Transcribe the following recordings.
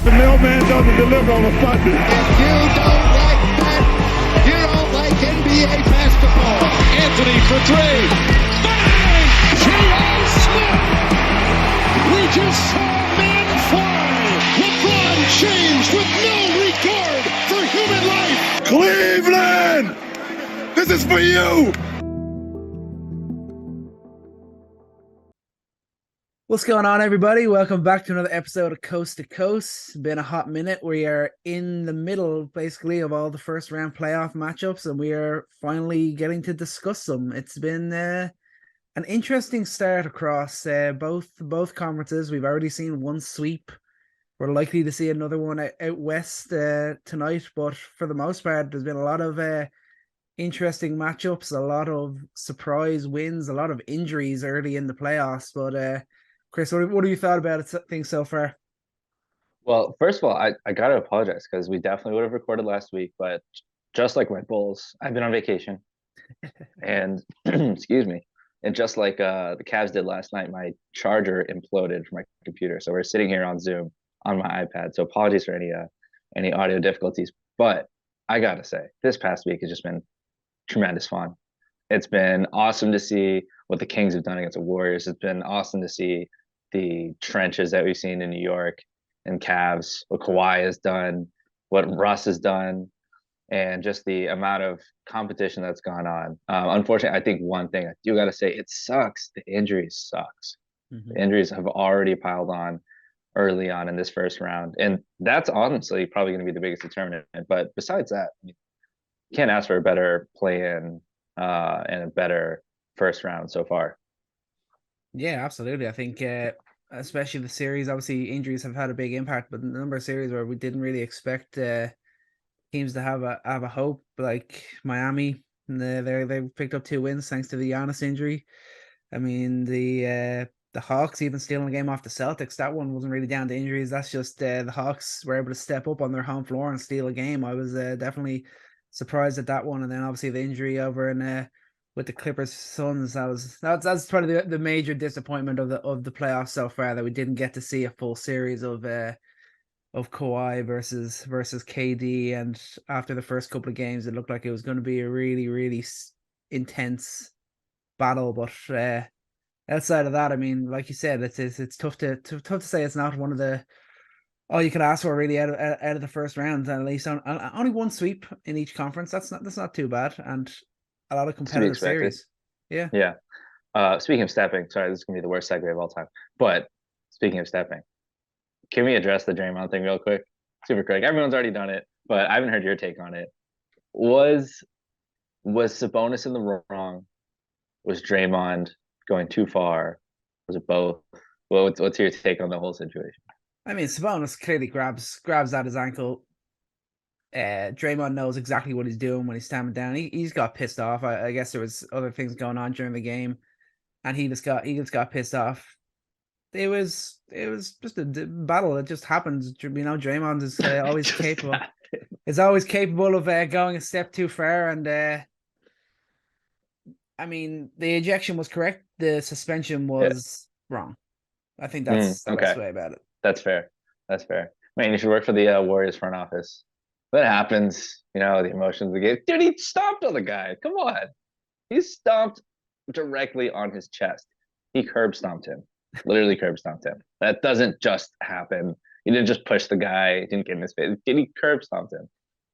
The mailman doesn't deliver on a Sunday. If you don't like that, you don't like NBA basketball. Anthony for three. Bang! J.R. Smith! We just saw men fly. LeBron James with no regard for human life. Cleveland! This is for you! What's going on, everybody? Welcome back to another episode of Coast to Coast. It's been a hot minute. We are in the middle, basically, of all the first round playoff matchups, and we are finally getting to discuss them. It's been an interesting start across both conferences. We've already seen one sweep. We're likely to see another one out west tonight, but for the most part, there's been a lot of interesting matchups, a lot of surprise wins, a lot of injuries early in the playoffs, but Chris, what have you thought about things so far? Well, first of all, I got to apologize because we definitely would have recorded last week, but just like my Bulls, I've been on vacation. And excuse me. And just like the Cavs did last night, my charger imploded from my computer. So we're sitting here on Zoom on my iPad. So apologies for any audio difficulties. But I got to say, this past week has just been tremendous fun. It's been awesome to see what the Kings have done against the Warriors. It's been awesome to see the trenches that we've seen in New York and Cavs, what Kawhi has done, what Russ has done, and just the amount of competition that's gone on. Unfortunately, I think one thing I do got to say, it sucks. The injuries sucks. Mm-hmm. The injuries have already piled on early on in this first round. And that's honestly probably going to be the biggest determinant. But besides that, you can't ask for a better play-in and a better first round so far. Yeah, absolutely. I think especially the series, obviously injuries have had a big impact, but the number of series where we didn't really expect teams to have a hope, like Miami, they picked up 2 wins thanks to the Giannis injury. I mean, the Hawks even stealing a game off the Celtics, that one wasn't really down to injuries. That's just the Hawks were able to step up on their home floor and steal a game. I was definitely surprised at that one, and then obviously the injury over in with the Clippers Suns, that's probably the major disappointment of the playoffs so far, that we didn't get to see a full series of Kawhi versus KD, and after the first couple of games, it looked like it was going to be a really, really intense battle. But outside of that, I mean, like you said, it's tough to say it's not one of the all you could ask for really out of the first round. At least only one sweep in each conference. That's not too bad, and a lot of competitive series. Yeah. Speaking of stepping, sorry, this is gonna be the worst segue of all time. But speaking of stepping, can we address the Draymond thing real quick? Super quick. Everyone's already done it, but I haven't heard your take on it. Was Sabonis in the wrong? Was Draymond going too far? Was it both? Well, what's your take on the whole situation? I mean, Sabonis clearly grabs at his ankle. Draymond knows exactly what he's doing when he's standing down. He's got pissed off. I guess there was other things going on during the game, and he just got pissed off. It was just a battle. It just happens. You know, Draymond is always capable. Is always capable of going a step too far. And I mean, the ejection was correct. The suspension was wrong. I think that's the best way about it. That's fair. I mean, you should work for the Warriors front office. That happens, you know, the emotions of the game. Dude, he stomped on the guy. Come on. He stomped directly on his chest. He curb stomped him. Literally curb stomped him. That doesn't just happen. He didn't just push the guy. He didn't get in his face. He curb stomped him.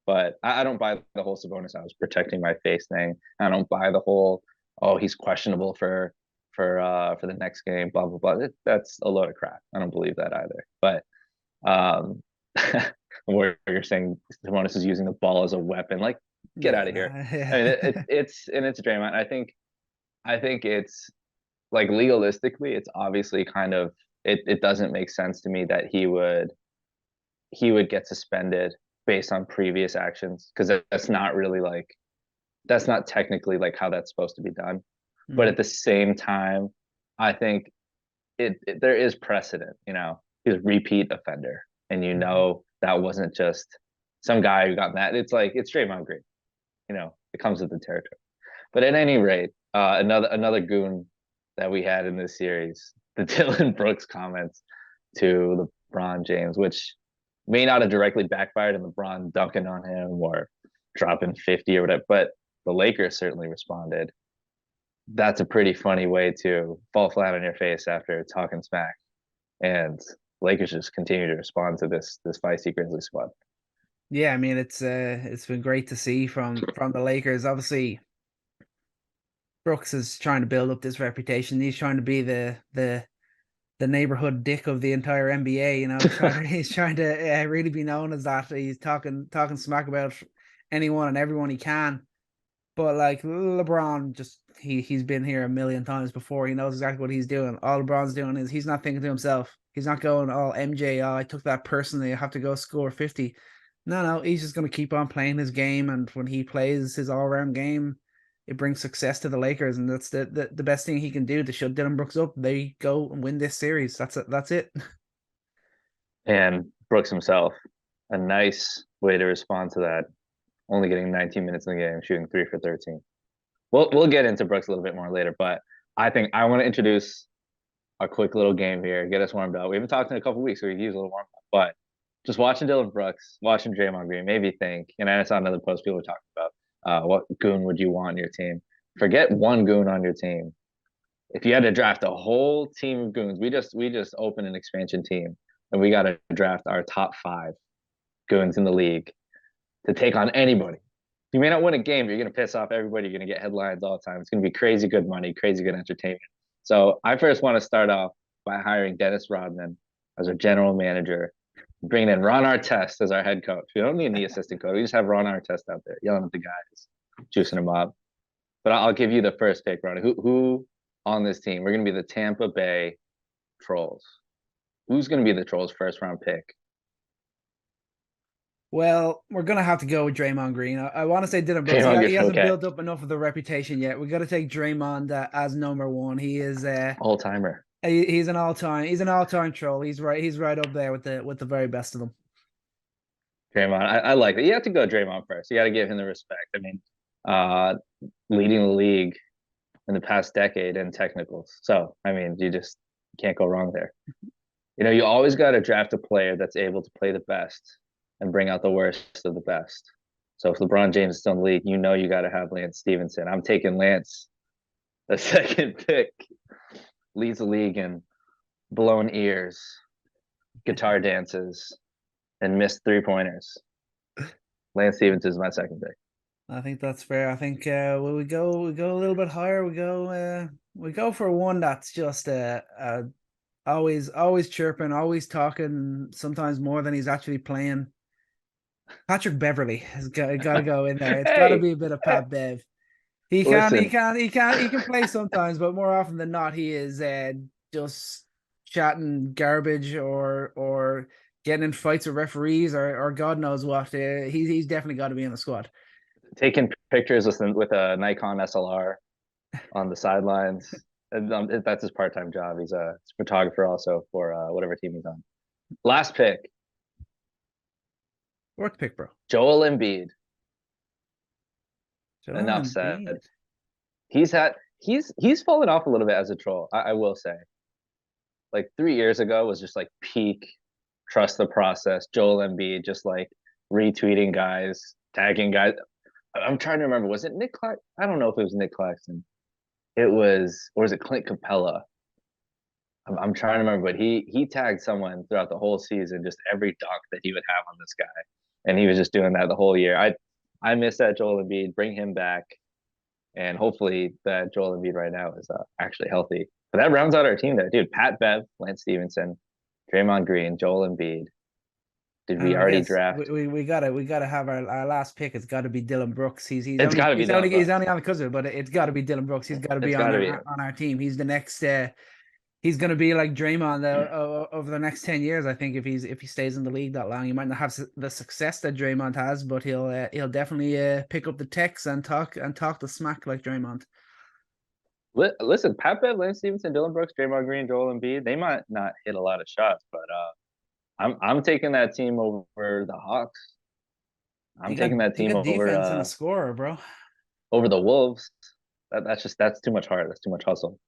But I don't buy the whole Sabonis, I was protecting my face thing. I don't buy the whole, he's questionable for the next game, blah, blah, blah. That's a load of crap. I don't believe that either. But where you're saying Sabonis is using the ball as a weapon, like, get out of here. I mean, it's Draymond. I think it's like, legalistically, it's obviously kind of it doesn't make sense to me that he would get suspended based on previous actions, because that's not technically like how that's supposed to be done. Mm-hmm. But at the same time, I think there is precedent. You know, he's a repeat offender, and you know that wasn't just some guy who got mad. It's like, it's Draymond Green. You know, it comes with the territory. But at any rate, another goon that we had in this series, the Dylan Brooks comments to LeBron James, which May not have directly backfired in LeBron dunking on him or dropping 50 or whatever, but the Lakers certainly responded. That's a pretty funny way to fall flat on your face after talking smack. And Lakers just continue to respond to this feisty Grizzlies squad. Yeah, I mean it's been great to see from the Lakers. Obviously, Brooks is trying to build up this reputation. He's trying to be the neighborhood dick of the entire NBA. You know, he's trying to really be known as that. He's talking smack about anyone and everyone he can. But like LeBron, just he's been here a million times before. He knows exactly what he's doing. All LeBron's doing is he's not thinking to himself. He's not going all MJ. Oh, I took that personally. I have to go score 50. No, he's just going to keep on playing his game. And when he plays his all around game, it brings success to the Lakers, and that's the best thing he can do to shut Dylan Brooks up. They go and win this series. That's it. That's it. And Brooks himself, a nice way to respond to that. Only getting 19 minutes in the game, shooting 3 for 13. We'll get into Brooks a little bit more later, but I think I want to introduce a quick little game here, get us warmed up. We haven't talked in a couple weeks, so we can use a little warm up. But just watching Dylan Brooks, watching Draymond Green, made me think, and I saw another post people were talking about, what goon would you want on your team? Forget one goon on your team. If you had to draft a whole team of goons, we just opened an expansion team, and we got to draft our top 5 goons in the league to take on anybody. You may not win a game, but you're going to piss off everybody. You're going to get headlines all the time. It's going to be crazy good money, crazy good entertainment. So I first want to start off by hiring Dennis Rodman as our general manager, bringing in Ron Artest as our head coach. We don't need the assistant coach. We just have Ron Artest out there yelling at the guys, juicing them up. But I'll give you the first pick, Ron. Who on this team? We're going to be the Tampa Bay Trolls. Who's going to be the Trolls' first round pick? Well, we're gonna have to go with Draymond Green. I want to say Dylan Brooks. He hasn't built up enough of the reputation yet. We got to take Draymond as number one. He is all timer. He's an all time troll. He's right up there with the very best of them. Draymond, I like it. You have to go Draymond first. You got to give him the respect. I mean, leading the league in the past decade in technicals. So I mean, you just can't go wrong there. You know, you always got to draft a player that's able to play the best and bring out the worst of the best. So if LeBron James is still in the league, you know you got to have Lance Stevenson. I'm taking Lance, the second pick. Leads the league in blown ears, guitar dances, and missed 3-pointers. Lance Stevenson is my second pick. I think that's fair. I think we go a little bit higher. We go for one that's just always chirping, always talking, sometimes more than he's actually playing. Patrick Beverly has got to go in there. It's got to be a bit of Pat Bev. He can play sometimes, but more often than not, he is just chatting garbage or getting in fights with referees or God knows what. He's definitely got to be in the squad. Taking pictures with a Nikon SLR on the sidelines. That's his part-time job. He's a photographer also for whatever team he's on. Last pick. Work pick, bro. Joel Embiid. Enough said. He's fallen off a little bit as a troll. I will say. Like 3 years ago was just like peak trust the process. Joel Embiid just like retweeting guys, tagging guys. I'm trying to remember. Was it Nick Claxton? I don't know if it was Nick Claxton. Or was it Clint Capella? I'm trying to remember, but he tagged someone throughout the whole season, just every dunk that he would have on this guy, and he was just doing that the whole year. I miss that Joel Embiid. Bring him back, and hopefully that Joel Embiid right now is actually healthy. But that rounds out our team there, dude. Pat Bev, Lance Stevenson, Draymond Green, Joel Embiid. Did we already draft? We gotta have our last pick. It's got to be Dylan Brooks. He's only on the cousin, but it's got to be Dylan Brooks. He's got to be on our team. He's the next. He's going to be like Draymond over the next 10 years. I think if he stays in the league that long, he might not have the success that Draymond has, but he'll definitely pick up the text and talk the smack like Draymond. Listen, Pat Bev, Lance Stevenson, Dylan Brooks, Draymond Green, Joel Embiid, they might not hit a lot of shots, but I'm taking that team over the Hawks. I'm taking that team over defense and a scorer, bro. Over the Wolves. That's too much heart. That's too much hustle.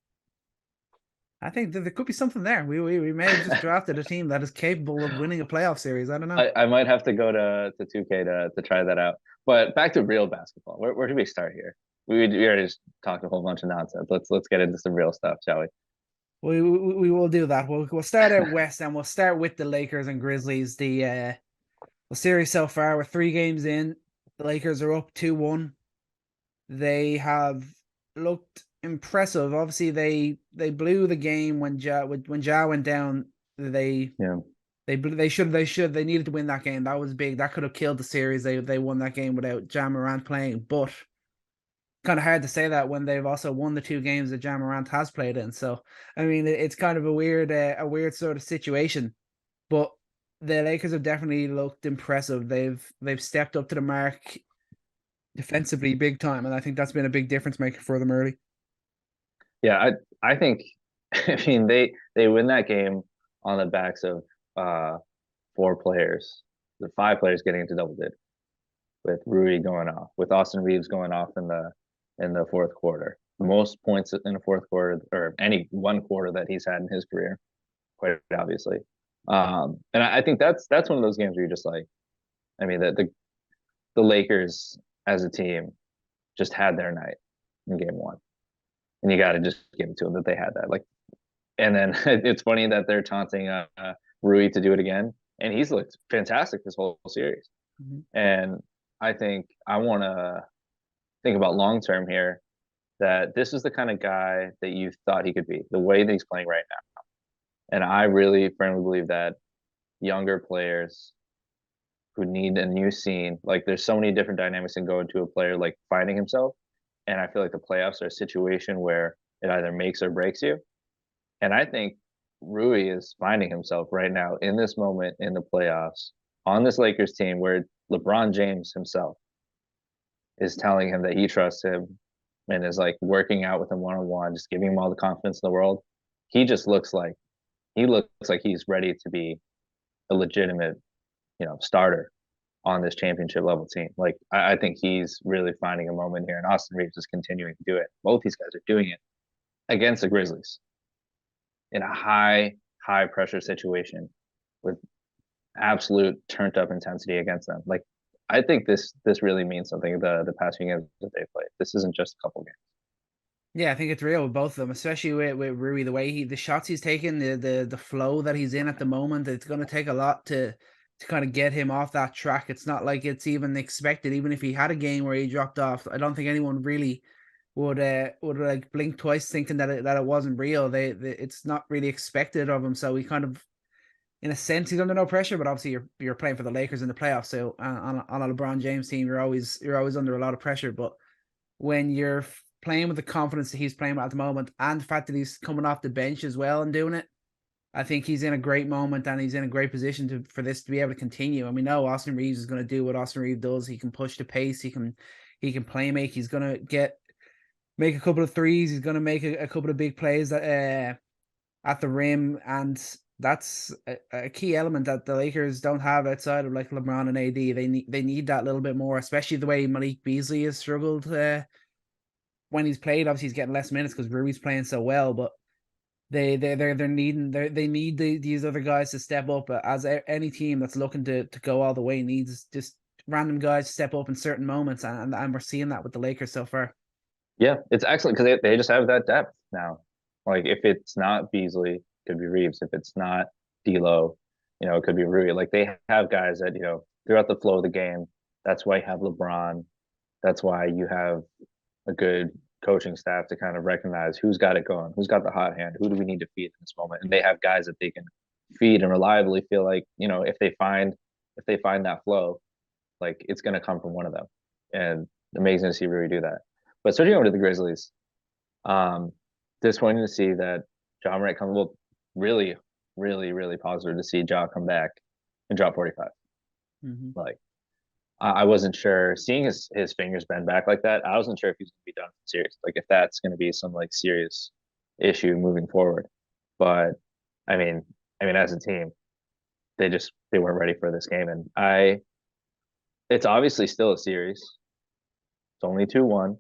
I think that there could be something there. We may have just drafted a team that is capable of winning a playoff series. I don't know. I might have to go to 2K to try that out. But back to real basketball. Where do we start here? We already just talked a whole bunch of nonsense. Let's get into some real stuff, shall we? We will do that. We'll start out west, and we'll start with the Lakers and Grizzlies. The series so far, we're 3 games in. The Lakers are up 2-1. They have looked impressive. Obviously, they blew the game when Ja went down. They needed to win that game. That was big. That could have killed the series. They won that game without Ja Morant playing, but kind of hard to say that when they've also won the 2 games that Ja Morant has played in. So I mean, it's kind of a weird sort of situation. But the Lakers have definitely looked impressive. They've stepped up to the mark defensively big time, and I think that's been a big difference maker for them early. Yeah, I think I mean they win that game on the backs of 4 players, the 5 players getting into double digits, with Rui going off, with Austin Reeves going off in the fourth quarter. Most points in the fourth quarter, or any one quarter that he's had in his career, quite obviously. And I think that's one of those games where you're just like, I mean, the Lakers as a team just had their night in game 1, and you got to just give it to them that they had that. Like, and then it's funny that they're taunting Rui to do it again, and he's looked fantastic this whole series. Mm-hmm. And I think I want to think about long term here, that this is the kind of guy that you thought he could be, the way that he's playing right now. And I really firmly believe that younger players who need a new scene, like there's so many different dynamics in going to a player like finding himself. And I feel like the playoffs are a situation where it either makes or breaks you. And I think Rui is finding himself right now in this moment in the playoffs on this Lakers team where LeBron James himself is telling him that he trusts him and is like working out with him one-on-one, just giving him all the confidence in the world. He just looks like he's ready to be a legitimate, starter on this championship level team. Like I think he's really finding a moment here, and Austin Reeves is continuing to do it. Both these guys are doing it against the Grizzlies in a high pressure situation with absolute turned up intensity against them. Like I think this really means something. The past few games that they played. This isn't just a couple games. Yeah, I think it's real with both of them, especially with Rui. The way the shots he's taking, the flow that he's in at the moment, it's going to take a lot to kind of get him off that track. It's not like it's even expected. Even if he had a game where he dropped off, I don't think anyone really would like blink twice thinking that it wasn't real. It's not really expected of him. So he kind of, in a sense, he's under no pressure. But obviously, you're playing for the Lakers in the playoffs, so on a LeBron James team, you're always under a lot of pressure. But when you're playing with the confidence that he's playing with at the moment, and the fact that he's coming off the bench as well and doing it, I think he's in a great moment, and he's in a great position for this to be able to continue. And we know Austin Reeves is going to do what Austin Reeves does. He can push the pace. He can play make. He's going to make a couple of threes. He's going to make a couple of big plays at the rim, and that's a key element that the Lakers don't have outside of like LeBron and AD. They need that little bit more, especially the way Malik Beasley has struggled when he's played. Obviously, he's getting less minutes because Rui's playing so well, but they need these other guys to step up. As any team that's looking to go all the way needs just random guys to step up in certain moments, and we're seeing that with the Lakers so far. Yeah, it's excellent because they just have that depth now. Like if it's not Beasley, it could be Reeves. If it's not D'Lo, it could be Rui. Like they have guys that throughout the flow of the game. That's why you have LeBron. That's why you have a good coaching staff to kind of recognize who's got it going, who's got the hot hand, who do we need to feed in this moment, and they have guys that they can feed and reliably feel like if they find that flow, like it's going to come from one of them, and amazing to see Rui do that. But switching over to the Grizzlies, disappointing to see that Ja Morant come. Well, really, really, really positive to see Ja come back and drop 45. Mm-hmm. Like I wasn't sure, seeing his fingers bend back like that, I wasn't sure if he's going to be done for the series, like if that's going to be some like serious issue moving forward. But I mean as a team, they weren't ready for this game, and it's obviously still a series. It's only 2-1,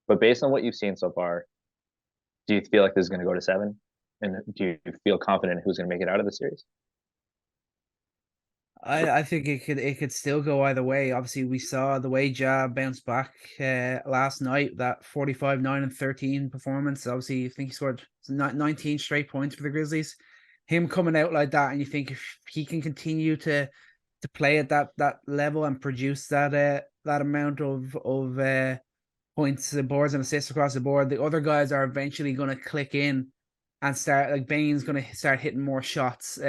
but based on what you've seen so far, do you feel like this is going to go to 7? And do you feel confident who's going to make it out of the series? I think it could still go either way. Obviously, we saw the way Ja bounced back last night, that 45, 9, and 13 performance. Obviously, I think he scored 19 straight points for the Grizzlies. Him coming out like that, and you think if he can continue to play at that level and produce that amount of points, boards, and assists across the board, the other guys are eventually going to click in and start, like Bane's going to start hitting more shots.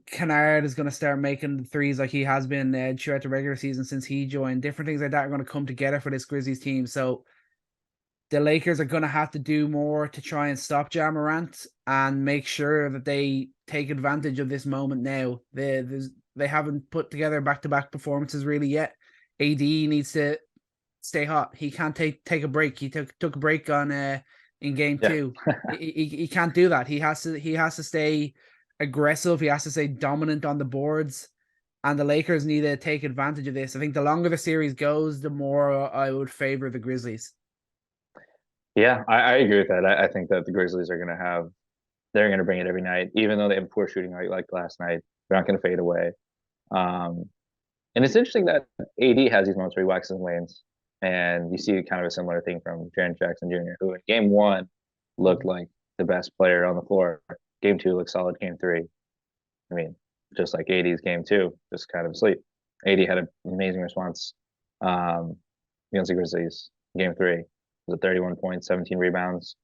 Kennard is going to start making threes like he has been throughout the regular season since he joined. Different things like that are going to come together for this Grizzlies team. So the Lakers are going to have to do more to try and stop Ja Morant and make sure that they take advantage of this moment now. They haven't put together back-to-back performances really yet. AD needs to stay hot. He can't take a break. He took a break on in game Yeah. 2. He can't do that. He has to stay aggressive. He has to stay dominant on the boards, and the Lakers need to take advantage of this. I think the longer the series goes, the more I would favor the Grizzlies. Yeah, I agree with that. I think that the Grizzlies are going to they're going to bring it every night, even though they have poor shooting like last night. They're not going to fade away. Um, and it's interesting that AD has these moments where he waxes and wanes, and you see kind of a similar thing from Jaren Jackson Jr., who in game 1 looked like the best player on the floor. Game 2 looked solid. Game 3, I mean, just like AD's game 2, just kind of asleep. AD had an amazing response against the Grizzlies. Game 3 was at 31 points, 17 rebounds.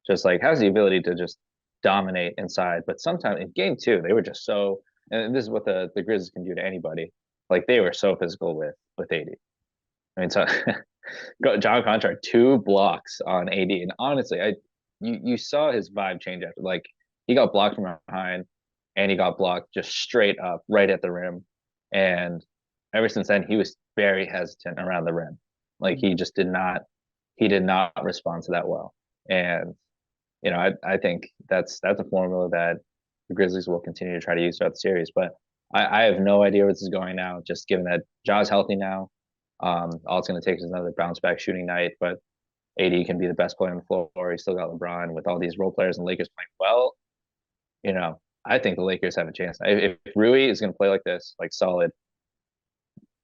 Just like has the ability to just dominate inside. But sometimes in game 2, they were just so, and this is what the Grizzlies can do to anybody. Like they were so physical with AD. I mean, so John Contract 2 blocks on AD, and honestly, you saw his vibe change after. Like he got blocked from behind, and he got blocked just straight up right at the rim, and ever since then he was very hesitant around the rim. Like he just did not respond to that well, and I think that's a formula that the Grizzlies will continue to try to use throughout the series. But I have no idea where this is going now. Just given that Ja's healthy now, all it's going to take is another bounce back shooting night. But AD can be the best player on the floor. He's still got LeBron with all these role players, and Lakers playing well. I think the Lakers have a chance. If Rui is going to play like this, like solid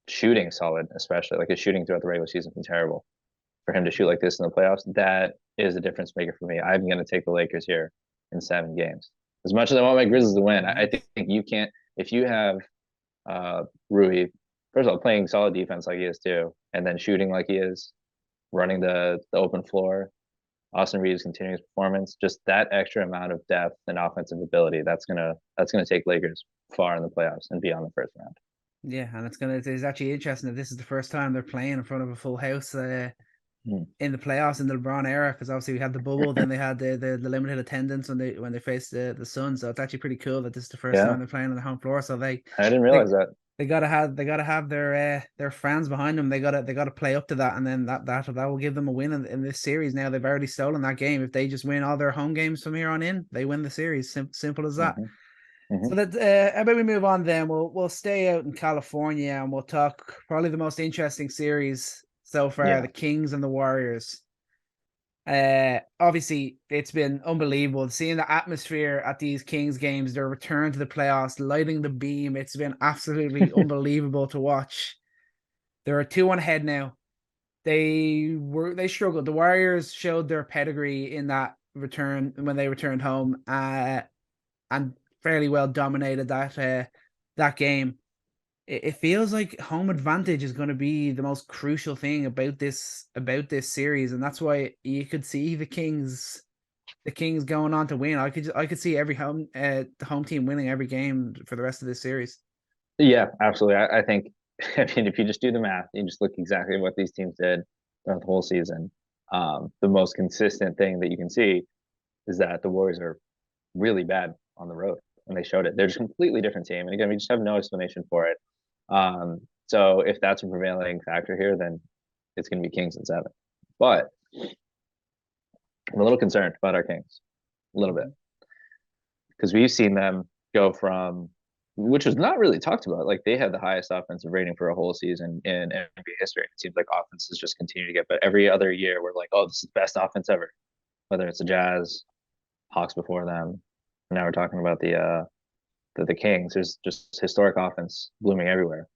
shooting, solid, especially like his shooting throughout the regular season has been terrible. For him to shoot like this in the playoffs, that is a difference maker for me. I'm going to take the Lakers here in 7 games. As much as I want my Grizzlies to win, I think you can't, if you have Rui, first of all, playing solid defense like he is too, and then shooting like he is, running the open floor, Austin Reeves' continuous performance, just that extra amount of depth and offensive ability, that's gonna take Lakers far in the playoffs and beyond the first round. Yeah, and it's actually interesting that this is the first time they're playing in front of a full house in the playoffs in the LeBron era, because obviously we had the bubble, then they had the limited attendance when they faced the Suns. So it's actually pretty cool that this is the first time they're playing on the home floor. So I didn't realize that. They gotta have their fans behind them. They gotta play up to that, and then that will give them a win in this series. Now they've already stolen that game. If they just win all their home games from here on in, they win the series. Simple as that. So that how about we move on then? We'll stay out in California and we'll talk probably the most interesting series so far, the Kings and the Warriors. Obviously it's been unbelievable seeing the atmosphere at these Kings games, their return to the playoffs, lighting the beam. It's been absolutely unbelievable to watch. They're 2-1 ahead now. They struggled. The Warriors showed their pedigree in that return when they returned home, and fairly well dominated that game. It feels like home advantage is going to be the most crucial thing about this series, and that's why you could see the Kings going on to win. I could see every the home team winning every game for the rest of this series. Yeah, absolutely. I think, I mean, if you just do the math, you just look exactly what these teams did throughout the whole season. The most consistent thing that you can see is that the Warriors are really bad on the road, and they showed it. They're just a completely different team, and again, we just have no explanation for it. So if that's a prevailing factor here, then it's going to be Kings in 7. But I'm a little concerned about our Kings, a little bit, because we've seen them go from, which was not really talked about, like they had the highest offensive rating for a whole season in NBA history. It seems like offenses just continue to get better. Every other year, we're like, oh, this is the best offense ever, whether it's the Jazz, Hawks before them. Now we're talking about the Kings. There's just historic offense blooming everywhere,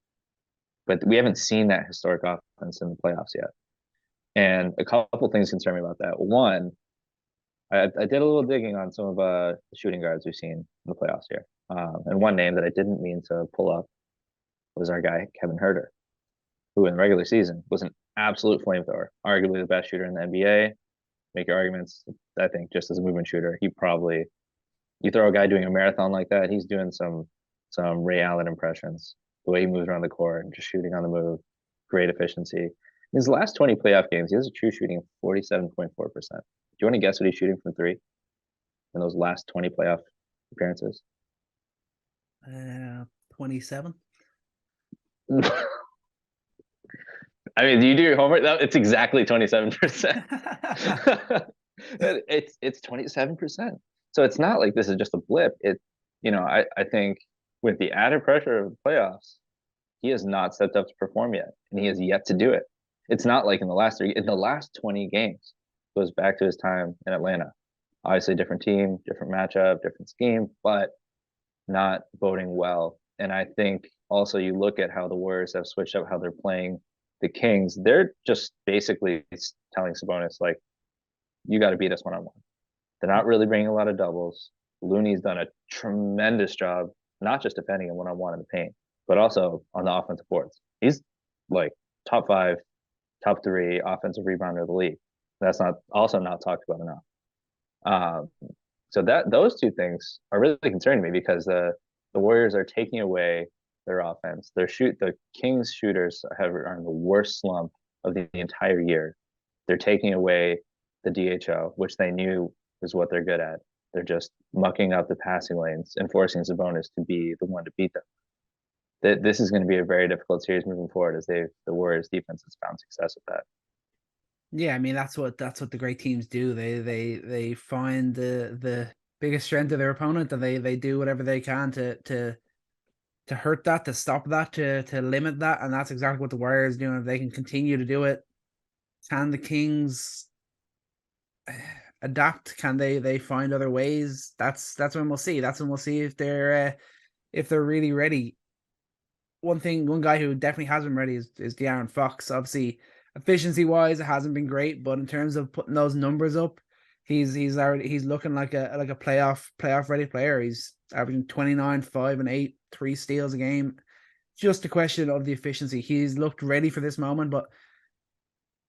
but we haven't seen that historic offense in the playoffs yet. And a couple things concern me about that. One, I did a little digging on some of the shooting guards we've seen in the playoffs here, and one name that I didn't mean to pull up was our guy Kevin Herter, who in the regular season was an absolute flamethrower, arguably the best shooter in the NBA. Make your arguments. I think just as a movement shooter, you throw a guy doing a marathon like that, he's doing some Ray Allen impressions. The way he moves around the court, just shooting on the move, great efficiency. In his last 20 playoff games, he has a true shooting of 47.4%. Do you want to guess what he's shooting from three in those last 20 playoff appearances? 27. I mean, do you do your homework? It's exactly 27%. It's 27%. So it's not like this is just a blip. I think with the added pressure of the playoffs, he has not stepped up to perform yet, and he has yet to do it. It's not like in the last 20 games, goes back to his time in Atlanta. Obviously, different team, different matchup, different scheme, but not boding well. And I think also you look at how the Warriors have switched up how they're playing the Kings. They're just basically telling Sabonis, like, you got to beat us one-on-one. They're not really bringing a lot of doubles. Looney's done a tremendous job, not just defending him one-on-one in the paint, but also on the offensive boards. He's like top 5, top 3 offensive rebounder of the league. That's not talked about enough. So those two things are really concerning me because the Warriors are taking away their offense. The Kings shooters are in the worst slump of the entire year. They're taking away the DHO, which they knew is what they're good at. They're just mucking up the passing lanes and forcing Sabonis to be the one to beat them. This is going to be a very difficult series moving forward as the Warriors defense has found success with that. Yeah, I mean that's what the great teams do. They find the biggest strength of their opponent and they do whatever they can to hurt that, to stop that, to limit that, and that's exactly what the Warriors do. And if they can continue to do it, can the Kings adapt? Can they find other ways? That's when we'll see. That's when we'll see if they're really ready. One guy who definitely has been ready is De'Aaron Fox. Obviously, efficiency wise, it hasn't been great, but in terms of putting those numbers up, he's looking like a playoff ready player. He's averaging 29, 5 and 8, 3 steals a game. Just a question of the efficiency. He's looked ready for this moment, but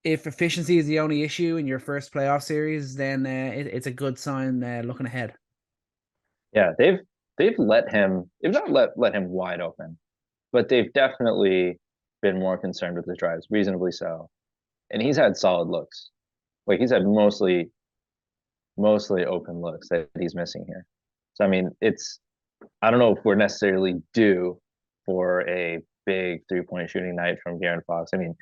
if efficiency is the only issue in your first playoff series, then it's a good sign looking ahead. Yeah, they've let him. They've not let him wide open, but they've definitely been more concerned with his drives, reasonably so. And he's had solid looks. Like he's had mostly open looks that he's missing here. So I mean, I don't know if we're necessarily due for a big 3-point shooting night from De'Aaron Fox. I mean,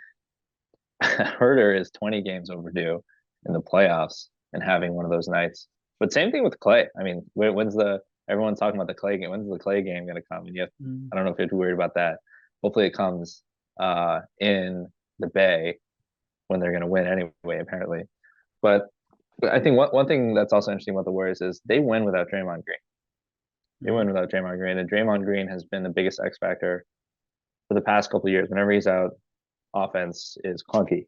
Herter is 20 games overdue in the playoffs and having one of those nights. But same thing with Clay. I mean, everyone's talking about the Clay game. When's the Clay game going to come? And I don't know if you're too worried about that. Hopefully it comes in the Bay when they're going to win anyway, apparently. But I think one thing that's also interesting about the Warriors is they win without Draymond Green. They win without Draymond Green, and Draymond Green has been the biggest X factor for the past couple of years. Whenever he's out, offense is clunky.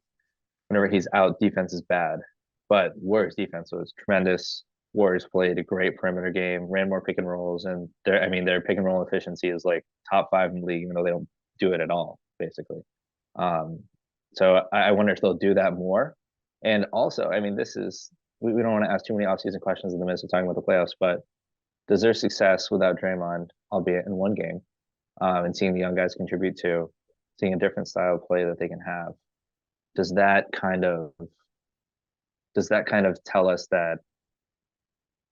Whenever he's out, defense is bad. But Warriors defense was tremendous. Warriors played a great perimeter game, ran more pick and rolls, and their pick and roll efficiency is like top 5 in the league, even though they don't do it at all, basically. So I wonder if they'll do that more. And also, I mean, we don't want to ask too many offseason questions in the midst of talking about the playoffs, but does their success without Draymond, albeit in one game, and seeing the young guys contribute to, seeing a different style of play that they can have, does that kind of tell us that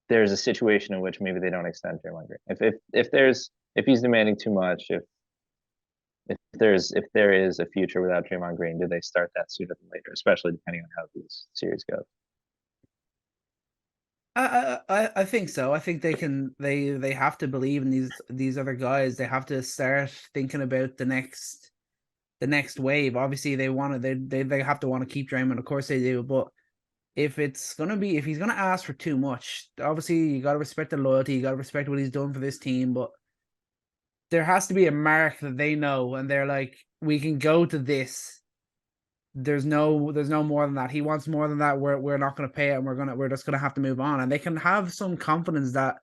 there's a situation in which maybe they don't extend Draymond Green? If he's demanding too much, if there is a future without Draymond Green, do they start that sooner than later, especially depending on how these series go? I think so. I think they have to believe in these other guys. They have to start thinking about the next wave. Obviously they have to want to keep Draymond, of course they do, but if he's gonna ask for too much, obviously you gotta respect the loyalty, you gotta respect what he's done for this team, but there has to be a mark that they know, and they're like, we can go to this. There's no more than that. He wants more than that. We're not gonna pay it, and we're just gonna have to move on. And they can have some confidence that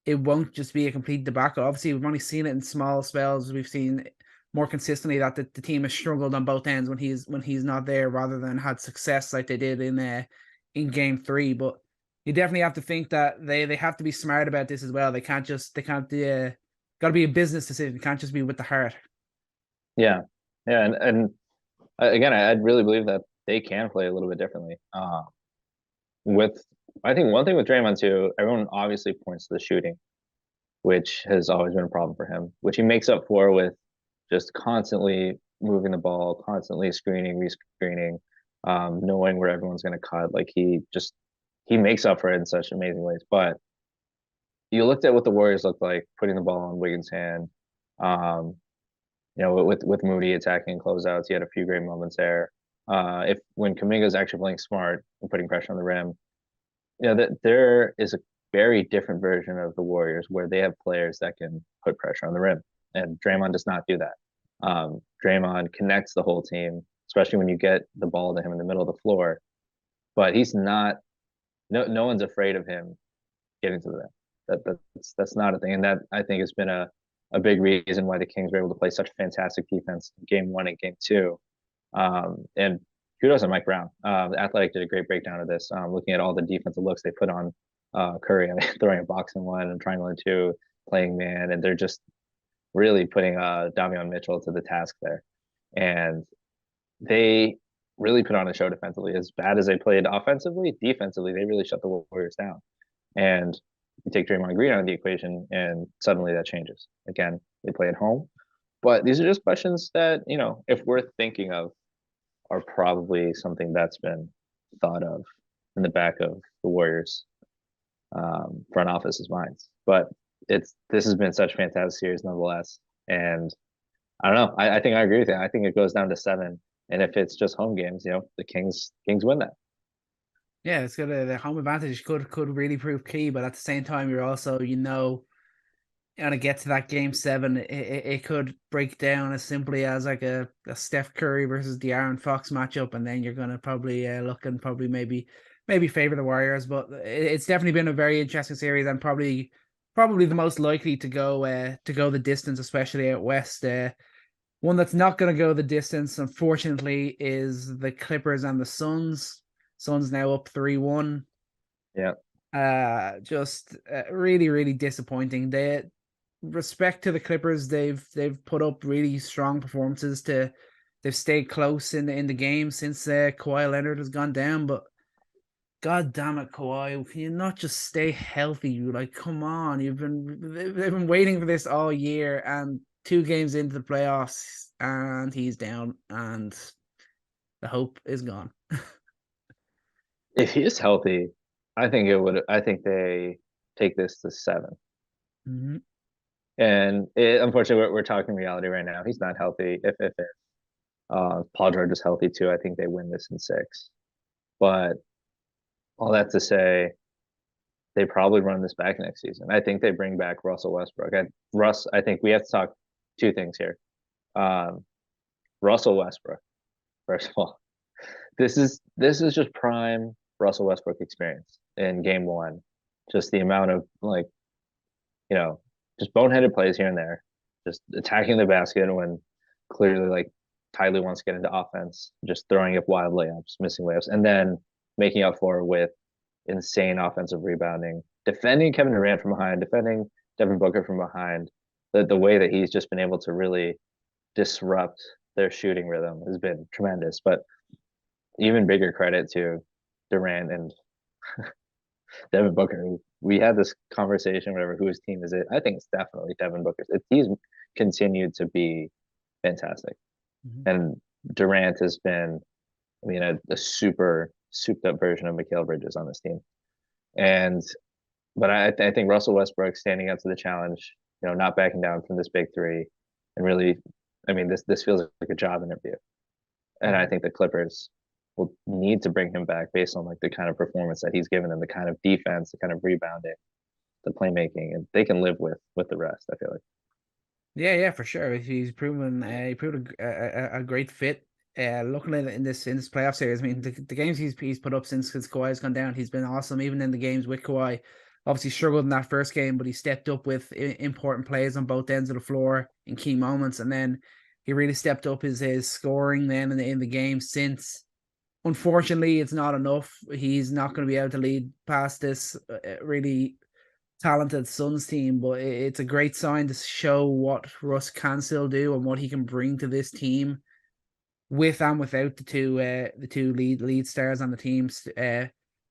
it won't just be a complete debacle. Obviously, we've only seen it in small spells. We've seen more consistently that the team has struggled on both ends when he's not there, rather than had success like they did in game 3. But you definitely have to think that they have to be smart about this as well. They can't got to be a business decision. It can't just be with the heart. Yeah, yeah, and again, I really believe that they can play a little bit differently. With I think one thing with Draymond too, everyone obviously points to the shooting, which has always been a problem for him, which he makes up for with just constantly moving the ball, constantly screening, rescreening, knowing where everyone's going to cut. Like he makes up for it in such amazing ways. But you looked at what the Warriors looked like, putting the ball in Wiggins' hand. Um, with Moody attacking closeouts, he had a few great moments there. If when Kuminga's actually playing smart and putting pressure on the rim, that there is a very different version of the Warriors where they have players that can put pressure on the rim, and Draymond does not do that. Draymond connects the whole team, especially when you get the ball to him in the middle of the floor. But he's not. No one's afraid of him getting to the rim. That's not a thing, and that I think has been a big reason why the Kings were able to play such fantastic defense in game 1 and game 2. And kudos on Mike Brown. The Athletic did a great breakdown of this, looking at all the defensive looks they put on Curry, throwing a box in 1 and triangle in 2, playing man, and they're just really putting Davion Mitchell to the task there. And they really put on a show defensively. As bad as they played offensively, defensively, they really shut the Warriors down. And you take Draymond Green out of the equation, and suddenly that changes. Again, they play at home. But these are just questions that, if we're thinking of, are probably something that's been thought of in the back of the Warriors front office's minds. But this has been such a fantastic series nonetheless. And I don't know. I think I agree with you. I think it goes down to 7. And if it's just home games, the Kings win that. Yeah, it's good. The home advantage could really prove key, but at the same time, you're also to get to that game 7, it could break down as simply as like a Steph Curry versus the Aaron Fox matchup, and then you're gonna probably look and probably maybe favor the Warriors. But it's definitely been a very interesting series, and probably the most likely to go the distance, especially out west. One that's not going to go the distance, unfortunately, is the Clippers and the Suns. Suns now up 3-1. Yeah. Just really, really disappointing. They respect to the Clippers. They've put up really strong performances. They've stayed close in the game since Kawhi Leonard has gone down. But God damn it, Kawhi, can you not just stay healthy? Like, come on, they've been waiting for this all year, and 2 games into the playoffs, and he's down, and the hope is gone. If he is healthy, I think they take this to 7. Mm-hmm. And unfortunately, we're talking reality right now. He's not healthy. If Paul George is healthy too, I think they win this in 6. But all that to say, they probably run this back next season. I think they bring back Russell Westbrook. I think we have to talk 2 things here. Russell Westbrook, first of all, this is just prime Russell Westbrook experience in game 1. Just the amount of just boneheaded plays here and there, just attacking the basket when clearly Tyler wants to get into offense, just throwing up wild layups, missing layups, and then making up for it with insane offensive rebounding, defending Kevin Durant from behind, defending Devin Booker from behind. The way that he's just been able to really disrupt their shooting rhythm has been tremendous. But even bigger credit to Durant and Devin Booker. We had this conversation, whatever, whose team is it? I think it's definitely Devin Booker's. He's continued to be fantastic. Mm-hmm. And Durant has been, a super souped up version of Mikal Bridges on this team. But I think Russell Westbrook standing up to the challenge, not backing down from this big 3, and really, this feels like a job interview. And I think the Clippers will need to bring him back based on like the kind of performance that he's given and the kind of defense, the kind of rebounding, the playmaking, and they can live with the rest. I feel like. Yeah, for sure. He's proven he proved a great fit. Looking at it in this playoff series, I mean, the games he's put up since Kawhi's gone down, he's been awesome. Even in the games with Kawhi, obviously struggled in that first game, but he stepped up with important plays on both ends of the floor in key moments, and then he really stepped up his scoring then in the game since. Unfortunately, it's not enough. He's not going to be able to lead past this really talented Suns team, but it's a great sign to show what Russ can still do and what he can bring to this team with and without the two lead stars on the teams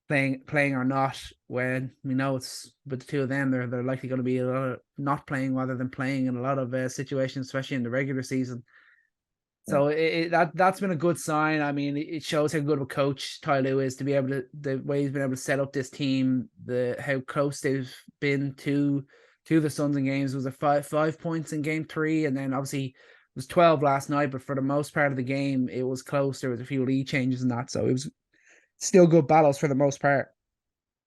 playing or not. When we know it's with the two of them, they're likely going to be a lot of not playing rather than playing in a lot of situations, especially in the regular season. So that's been a good sign. I mean, it shows how good of a coach Ty Lue is to be able to the way he's been able to set up this team, how close they've been to the Suns in games. It was a 5 points in game 3, and then obviously it was 12 last night, but for the most part of the game, it was close. There was a few lead changes and that, so it was still good battles for the most part.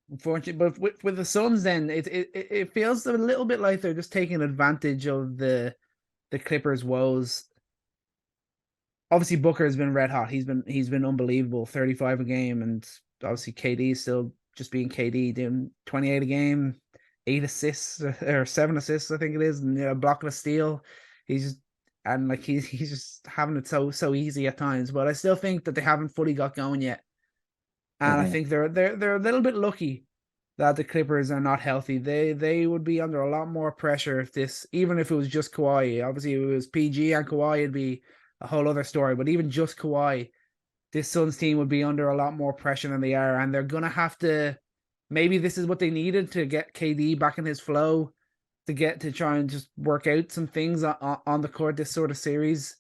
Unfortunately, but with the Suns, then it feels a little bit like they're just taking advantage of the Clippers' woes. Obviously, Booker has been red hot. He's been unbelievable, 35 a game, and obviously KD is still just being KD, doing 28 a game, 8 assists or 7 assists, I think it is, and a block and a steal. He's just having it so easy at times. But I still think that they haven't fully got going yet, and I think they're a little bit lucky that the Clippers are not healthy. They would be under a lot more pressure even if it was just Kawhi. Obviously, if it was PG and Kawhi, it'd be a whole other story. But even just Kawhi, this Suns team would be under a lot more pressure than they are, and they're gonna have to. Maybe this is what they needed to get KD back in his flow, to try and just work out some things on the court this sort of series,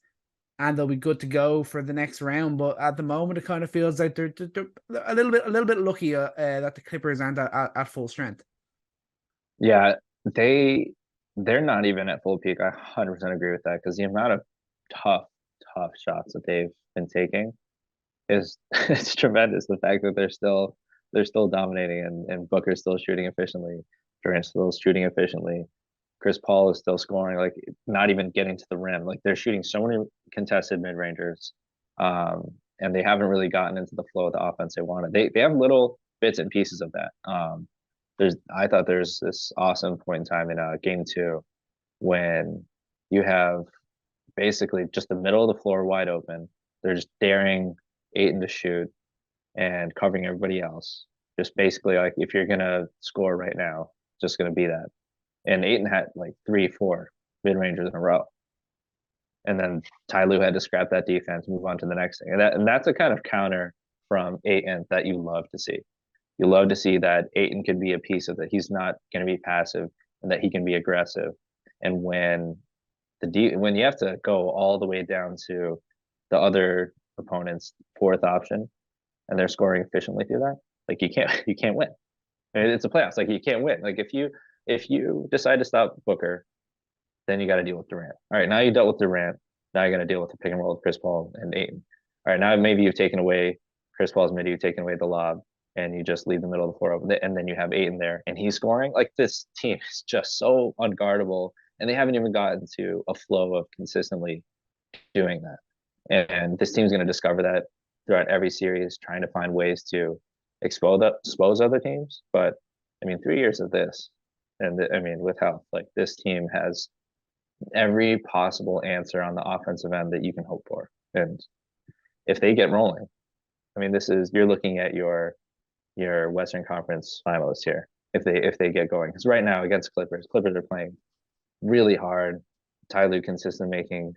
and they'll be good to go for the next round. But at the moment, it kind of feels like they're a little bit lucky that the Clippers aren't at full strength. Yeah, they're not even at full peak. I 100% agree with that because the amount of tough shots that they've been taking is it's tremendous. The fact that they're still dominating and Booker's still shooting efficiently, Durant's still shooting efficiently, Chris Paul is still scoring, like not even getting to the rim. Like they're shooting so many contested mid rangers, and they haven't really gotten into the flow of the offense they wanted. They have little bits and pieces of that. I thought there's this awesome point in time in game 2 when you have basically just the middle of the floor wide open. They're just daring Ayton to shoot and covering everybody else. Just basically like if you're gonna score right now, just gonna be that. And Ayton had like 3-4 mid rangers in a row. And then Ty Lue had to scrap that defense, move on to the next thing. And that's a kind of counter from Ayton that you love to see. You love to see that Ayton can be a piece of that. He's not going to be passive and that he can be aggressive. And when when you have to go all the way down to the other opponent's 4th option and they're scoring efficiently through that, like you can't win. I mean, it's a playoffs. Like you can't win. Like if you decide to stop Booker, then you got to deal with Durant. All right, now you dealt with Durant. Now you're going to deal with the pick and roll with Chris Paul and Ayton. All right, now maybe you've taken away Chris Paul's mid, you've taken away the lob, and you just leave the middle of the floor open, and then you have Ayton there, and he's scoring. Like this team is just so unguardable, and they haven't even gotten to a flow of consistently doing that. And this team's going to discover that throughout every series, trying to find ways to expose other teams. But I mean, 3 years of this, and I mean, with health, like this team has every possible answer on the offensive end that you can hope for. And if they get rolling, I mean, you're looking at your Western Conference finalists here if they get going. Because right now against Clippers are playing really hard. Ty Lue consistent making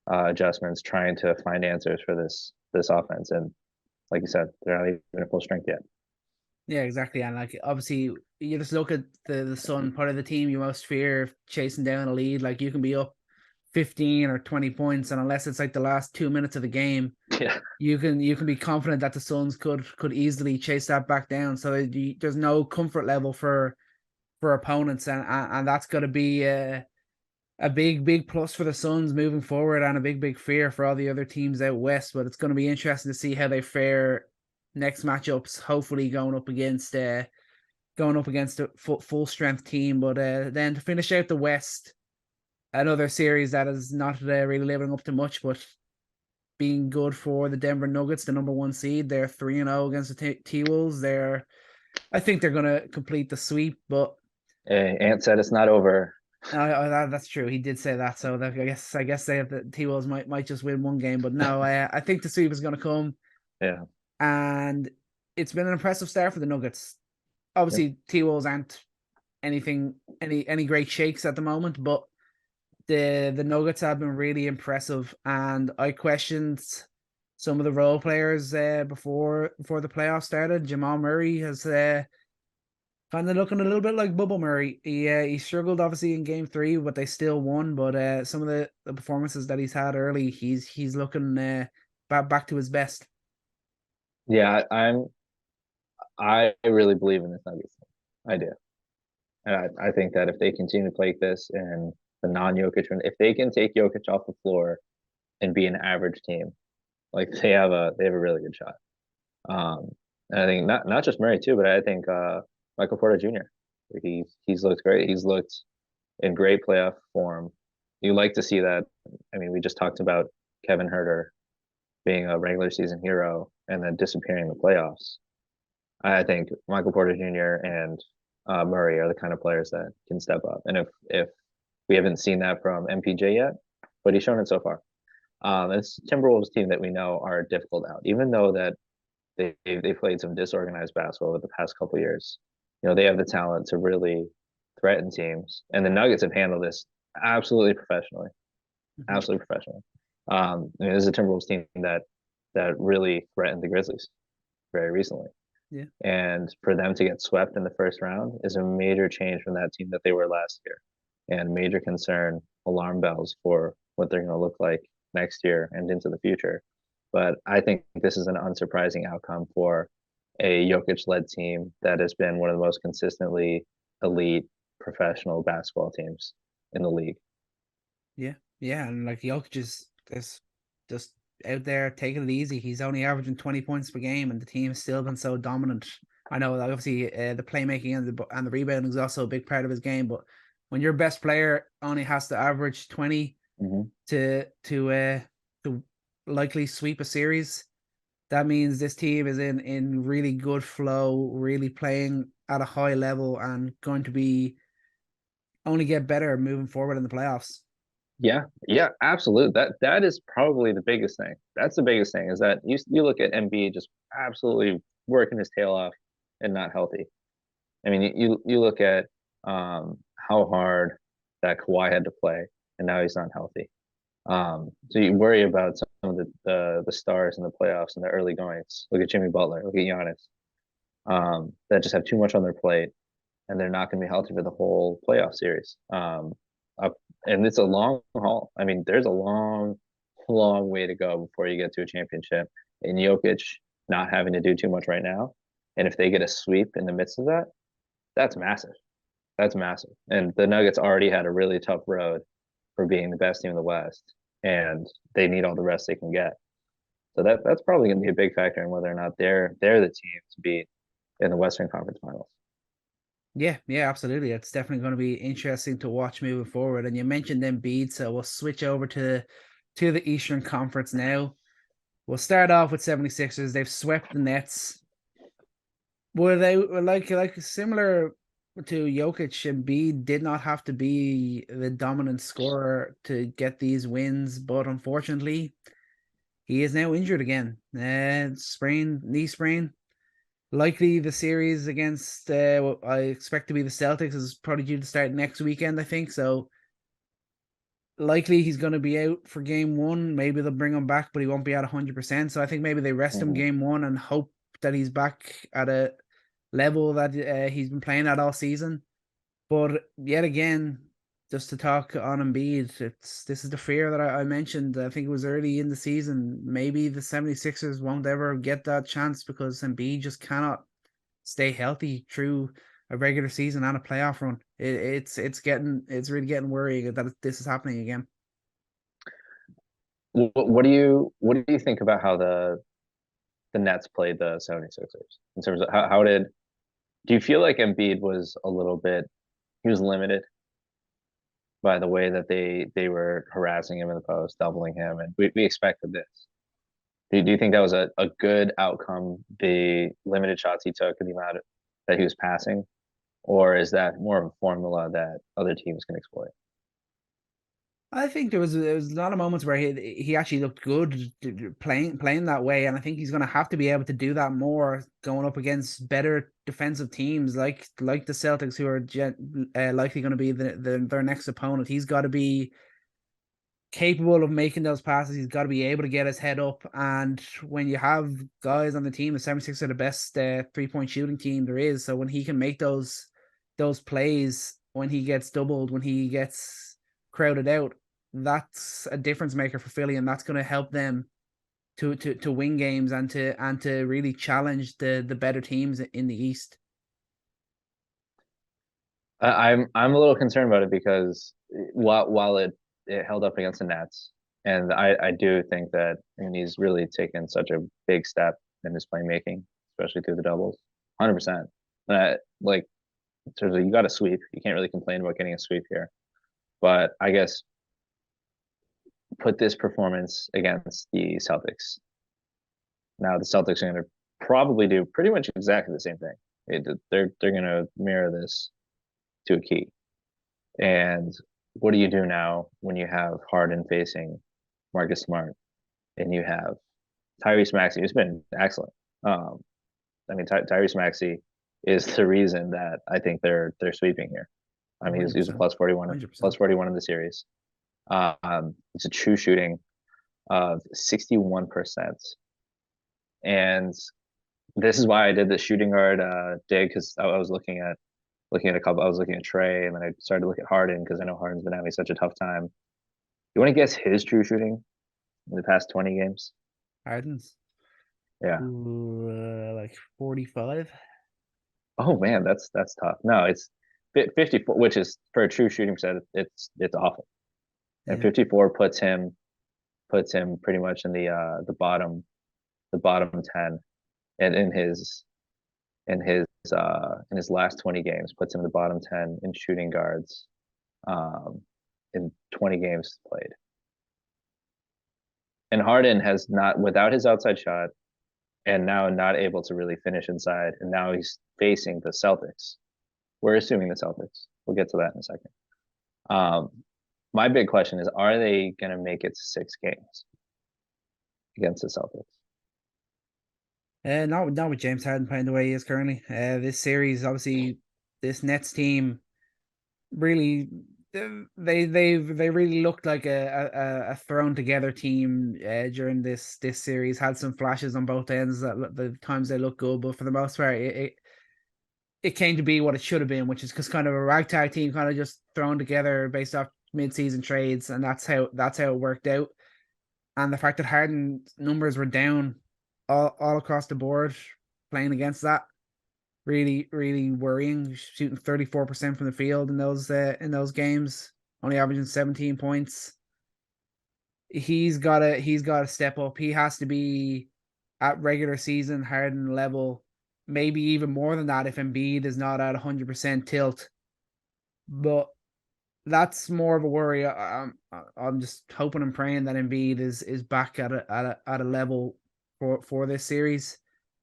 adjustments, trying to find answers for this offense. And like you said, they're not even at full strength yet. Yeah, exactly. And like obviously you just look at the Sun part of the team you most fear chasing down a lead. Like you can be up 15 or 20 points, and unless it's like the last 2 minutes of the game, yeah, you can be confident that the Suns could easily chase that back down. So there's no comfort level for opponents, and that's got to be a big plus for the Suns moving forward, and a big fear for all the other teams out west. But it's going to be interesting to see how they fare next matchups. Hopefully, going up against a full strength team. But then to finish out the West, another series that is not really living up to much, but being good for the Denver Nuggets, the number 1 seed. They're 3-0 against the T-Wolves. I think they're going to complete the sweep, but Ant said it's not over. that's true. He did say that. So I guess they have the T-Wolves might just win one game, but no, I think the sweep is going to come. Yeah. And it's been an impressive start for the Nuggets. Obviously, T-Wolves aren't any great shakes at the moment, but the Nuggets have been really impressive, and I questioned some of the role players before the playoffs started. Jamal Murray has kind of looking a little bit like Bubble Murray. He struggled obviously in Game 3, but they still won. But some of the performances that he's had early, he's looking back to his best. Yeah, I really believe in this Nuggets team. I do. And I think that if they continue to play like this and the non-Jokic, if they can take Jokic off the floor and be an average team, like they have a really good shot. And I think not just Murray too, but I think Michael Porter Jr. He's looked great. He's looked in great playoff form. You like to see that. I mean, we just talked about Kevin Huerter being a regular season hero and then disappearing in the playoffs. I think Michael Porter Jr. and Murray are the kind of players that can step up. And if we haven't seen that from MPJ yet, but he's shown it so far. It's Timberwolves team that we know are difficult out, even though that they played some disorganized basketball over the past couple of years. You know, they have the talent to really threaten teams, and the Nuggets have handled this absolutely professionally, absolutely professionally. I mean, this is a Timberwolves team that really threatened the Grizzlies very recently. Yeah. And for them to get swept in the first round is a major change from that team that they were last year, and major concern, alarm bells for what they're going to look like next year and into the future. But I think this is an unsurprising outcome for a Jokic-led team that has been one of the most consistently elite professional basketball teams in the league. Yeah, and like Jokic is just out there taking it easy. He's only averaging 20 points per game, and the team has still been so dominant. I know, obviously, the playmaking and the rebounding is also a big part of his game. But when your best player only has to average 20 to likely sweep a series, that means this team is in really good flow, really playing at a high level, and going to be only get better moving forward in the playoffs. Yeah, absolutely. That is probably the biggest thing. That's the biggest thing, is that you look at Embiid just absolutely working his tail off and not healthy. I mean, you look at how hard that Kawhi had to play, and now he's not healthy. So you worry about some of the stars in the playoffs and the early goings. Look at Jimmy Butler, look at Giannis, that just have too much on their plate, and they're not going to be healthy for the whole playoff series. And it's a long haul. I mean, there's a long way to go before you get to a championship. And Jokic not having to do too much right now, and if they get a sweep in the midst of that, that's massive. That's massive. And the Nuggets already had a really tough road for being the best team in the West, and they need all the rest they can get. So that's probably going to be a big factor in whether or not they're the team to beat in the Western Conference Finals. Yeah, absolutely. It's definitely going to be interesting to watch moving forward. And you mentioned Embiid, so we'll switch over to the Eastern Conference now. We'll start off with 76ers. They've swept the Nets. Were they like similar to Jokic? Embiid did not have to be the dominant scorer to get these wins, but unfortunately, he is now injured again. Knee sprain. Likely the series against what I expect to be the Celtics is probably due to start next weekend, I think. So likely he's going to be out for game 1. Maybe they'll bring him back, but he won't be at 100%. So I think maybe they rest him game 1 and hope that he's back at a level that he's been playing at all season. But yet again, just to talk on Embiid, this is the fear that I mentioned. I think it was early in the season. Maybe the 76ers won't ever get that chance because Embiid just cannot stay healthy through a regular season and a playoff run. It's really getting worrying that this is happening again. What do you think about how the Nets played the 76ers in terms of how do you feel like Embiid was a little bit, he was limited by the way that they were harassing him in the post, doubling him, and we expected this. Do you think that was a good outcome, the limited shots he took and the amount that he was passing, or is that more of a formula that other teams can exploit? I think there was a lot of moments where he actually looked good playing that way, and I think he's going to have to be able to do that more going up against better defensive teams like the Celtics, who are likely going to be their next opponent. He's got to be capable of making those passes. He's got to be able to get his head up, and when you have guys on the team, the 76 are the best 3-point shooting team there is. So when he can make those plays, when he gets doubled, when he gets crowded out, that's a difference maker for Philly, and that's going to help them to win games and to really challenge the better teams in the East. I'm a little concerned about it because while it held up against the Nets, and I do think that, I mean, he's really taken such a big step in his playmaking, especially through the doubles, 100%. Like, in terms of, you got a sweep, you can't really complain about getting a sweep here, but I guess put this performance against the Celtics. Now the Celtics are going to probably do pretty much exactly the same thing. They're going to mirror this to a key. And what do you do now when you have Harden facing Marcus Smart and you have Tyrese Maxey, who's been excellent. I mean, Tyrese Maxey is the reason that I think they're sweeping here. I mean, he's a plus 41, 100%. plus 41 in the series. It's a true shooting of 61%. And this is why I did the shooting guard dig, because I was looking at a couple. I was looking at Trae, and then I started to look at Harden because I know Harden's been having such a tough time. You want to guess his true shooting in the past 20 games? Harden's, Yeah. like 45. Oh man, that's tough. No, it's 54, which is, for a true shooting percent, it's awful. And Yeah. 54 puts him pretty much in the bottom 10, and in his last 20 games puts him in the bottom 10 in shooting guards in 20 games played. And Harden has not, without his outside shot, and now not able to really finish inside, and now he's facing the Celtics. We're assuming the Celtics. We'll get to that in a second. My big question is, are they going to make it to 6 games against the Celtics? Not with James Harden playing the way he is currently. This series, obviously, this Nets team really, they really looked like a thrown together team during this series. Had some flashes on both ends. The times they looked good, but for the most part, it came to be what it should have been, which is just kind of a ragtag team, kind of just thrown together based off mid-season trades, and that's how it worked out. And the fact that Harden's numbers were down all across the board playing against that, really, really worrying. Shooting 34% from the field in those games, only averaging 17 points. He's gotta step up. He has to be at regular season Harden level, maybe even more than that if Embiid is not at 100% tilt. But that's more of a worry. I'm just hoping and praying that Embiid is back at a level for this series.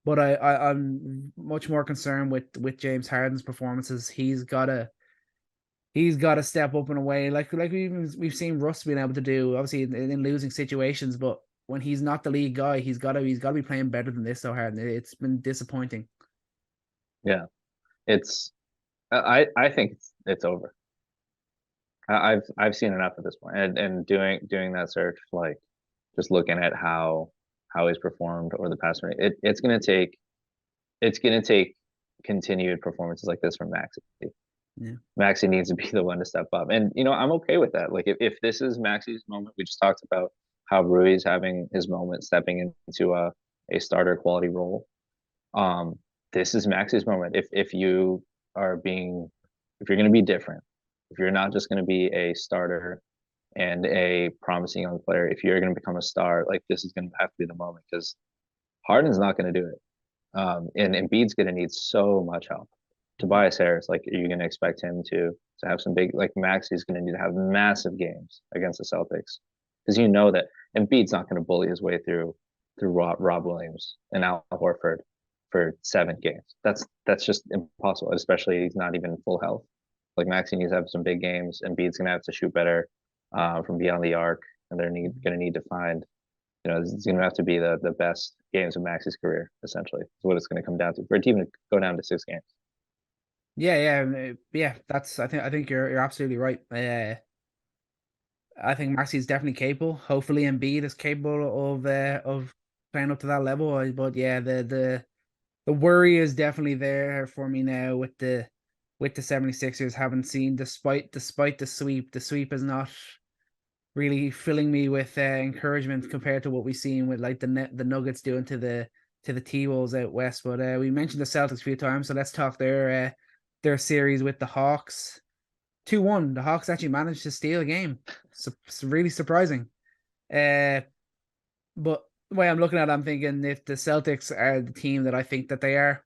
But I'm much more concerned with James Harden's performances. He's gotta step up in a way like we've seen Russ being able to do, obviously in losing situations. But when he's not the lead guy, he's gotta be playing better than this. So Harden, it's been disappointing. Yeah, I think it's over. I've seen enough at this point, and doing that search, like just looking at how he's performed over the past week, it's gonna take continued performances like this from Maxey. Yeah. Maxey needs to be the one to step up, and I'm okay with that. Like if this is Maxey's moment, we just talked about how Rui's having his moment, stepping into a starter quality role. This is Maxey's moment. If you if you're going to be different, if you're not just going to be a starter and a promising young player, if you're going to become a star, like this is going to have to be the moment because Harden's not going to do it. And Embiid's going to need so much help. Tobias Harris, like, are you going to expect him to have some big, like Maxi's going to need to have massive games against the Celtics because you know that Embiid's not going to bully his way through Rob Williams and Al Horford for 7 games. That's just impossible, especially he's not even full health. Like Maxi needs to have some big games. Embiid's going to have to shoot better from beyond the arc, and they're going to need to find, it's going to have to be the best games of Maxi's career, essentially. Is what it's going to come down to for a team to go down to 6 games. Yeah. I think you're absolutely right. I think Maxi's definitely capable. Hopefully, Embiid is capable of playing up to that level. But yeah, the worry is definitely there for me now with the 76ers. Haven't seen despite the sweep. The sweep is not really filling me with encouragement compared to what we've seen with like the Nuggets doing to the T-Wolves out west. But we mentioned the Celtics a few times, so let's talk their series with the Hawks. 2-1. The Hawks actually managed to steal a game. It's really surprising. But the way I'm looking at it, I'm thinking if the Celtics are the team that I think that they are,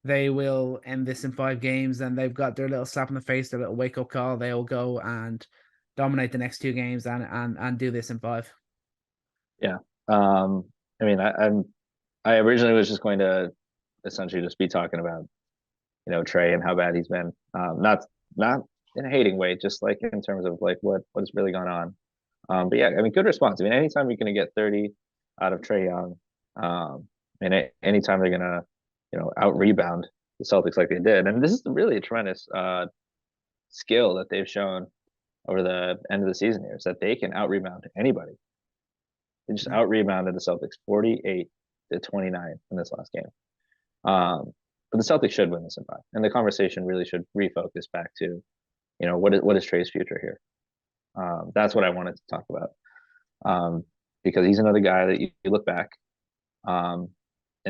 they will end this in 5 games, and they've got their little slap in the face, their little wake up call. They'll go and dominate the next 2 games and do this in 5. Yeah. I mean, I originally was just going to essentially just be talking about, Trae and how bad he's been. Not in a hating way, just like in terms of like what has really gone on. But yeah, I mean, good response. I mean, anytime you're going to get 30 out of Trae Young, and anytime they're going to, out rebound the Celtics like they did, and this is really a tremendous skill that they've shown over the end of the season here, is that they can out rebound anybody. They just out rebounded the Celtics 48-29 in this last game. But the Celtics should win this in 5, and the conversation really should refocus back to, what is Trae's future here? That's what I wanted to talk about, because he's another guy that you look back, and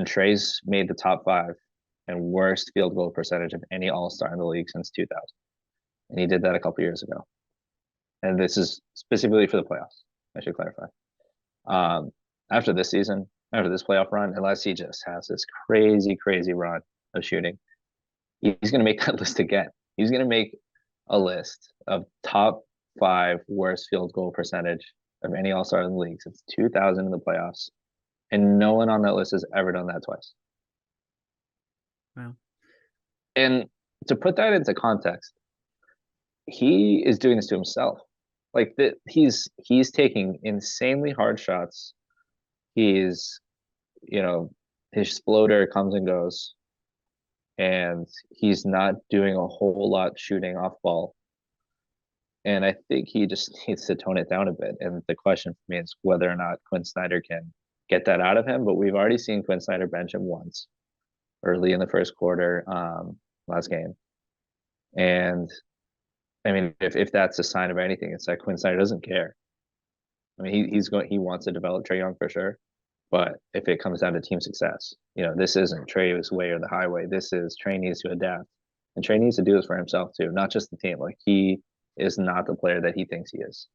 Trae's made the top 5 and worst field goal percentage of any All-Star in the league since 2000, and he did that a couple years ago. And this is specifically for the playoffs, I should clarify. After this season, after this playoff run, unless he just has this crazy run of shooting, he's going to make that list again. He's going to make a list of top 5 worst field goal percentage of any All-Star in the league since 2000 in the playoffs. And no one on that list has ever done that twice. Wow. And to put that into context, he is doing this to himself. Like he's taking insanely hard shots. He's, his floater comes and goes, and he's not doing a whole lot shooting off ball. And I think he just needs to tone it down a bit. And the question for me is whether or not Quinn Snyder can get that out of him. But we've already seen Quinn Snyder bench him once early in the first quarter, last game. And I mean, if that's a sign of anything, it's that Quinn Snyder doesn't care. I mean, he wants to develop Trae Young for sure. But if it comes down to team success, this isn't Trae's way or the highway. This is Trae needs to adapt. And Trae needs to do this for himself too, not just the team. Like, he is not the player that he thinks he is.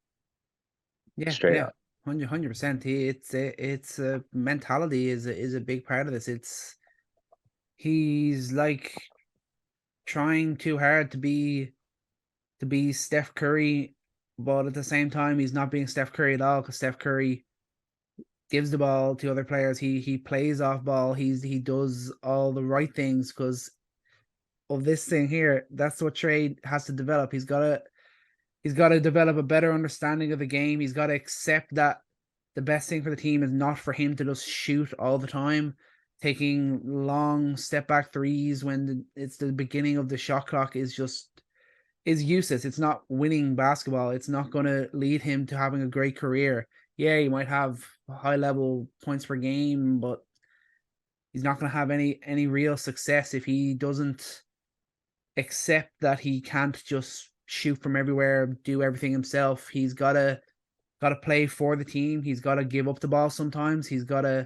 Yeah, straight up. 100%. It's mentality is a big part of this. He's like trying too hard to be Steph Curry, but at the same time he's not being Steph Curry at all, because Steph Curry gives the ball to other players. He plays off ball. He does all the right things because of this thing here. That's what Trae has to develop. He's got to develop a better understanding of the game. He's got to accept that the best thing for the team is not for him to just shoot all the time, taking long step back threes when it's the beginning of the shot clock is useless. It's not winning basketball. It's not going to lead him to having a great career. Yeah, he might have high level points per game, but he's not going to have any real success if he doesn't accept that he can't just shoot from everywhere, do everything himself. He's got to play for the team. He's got to give up the ball sometimes. He's got to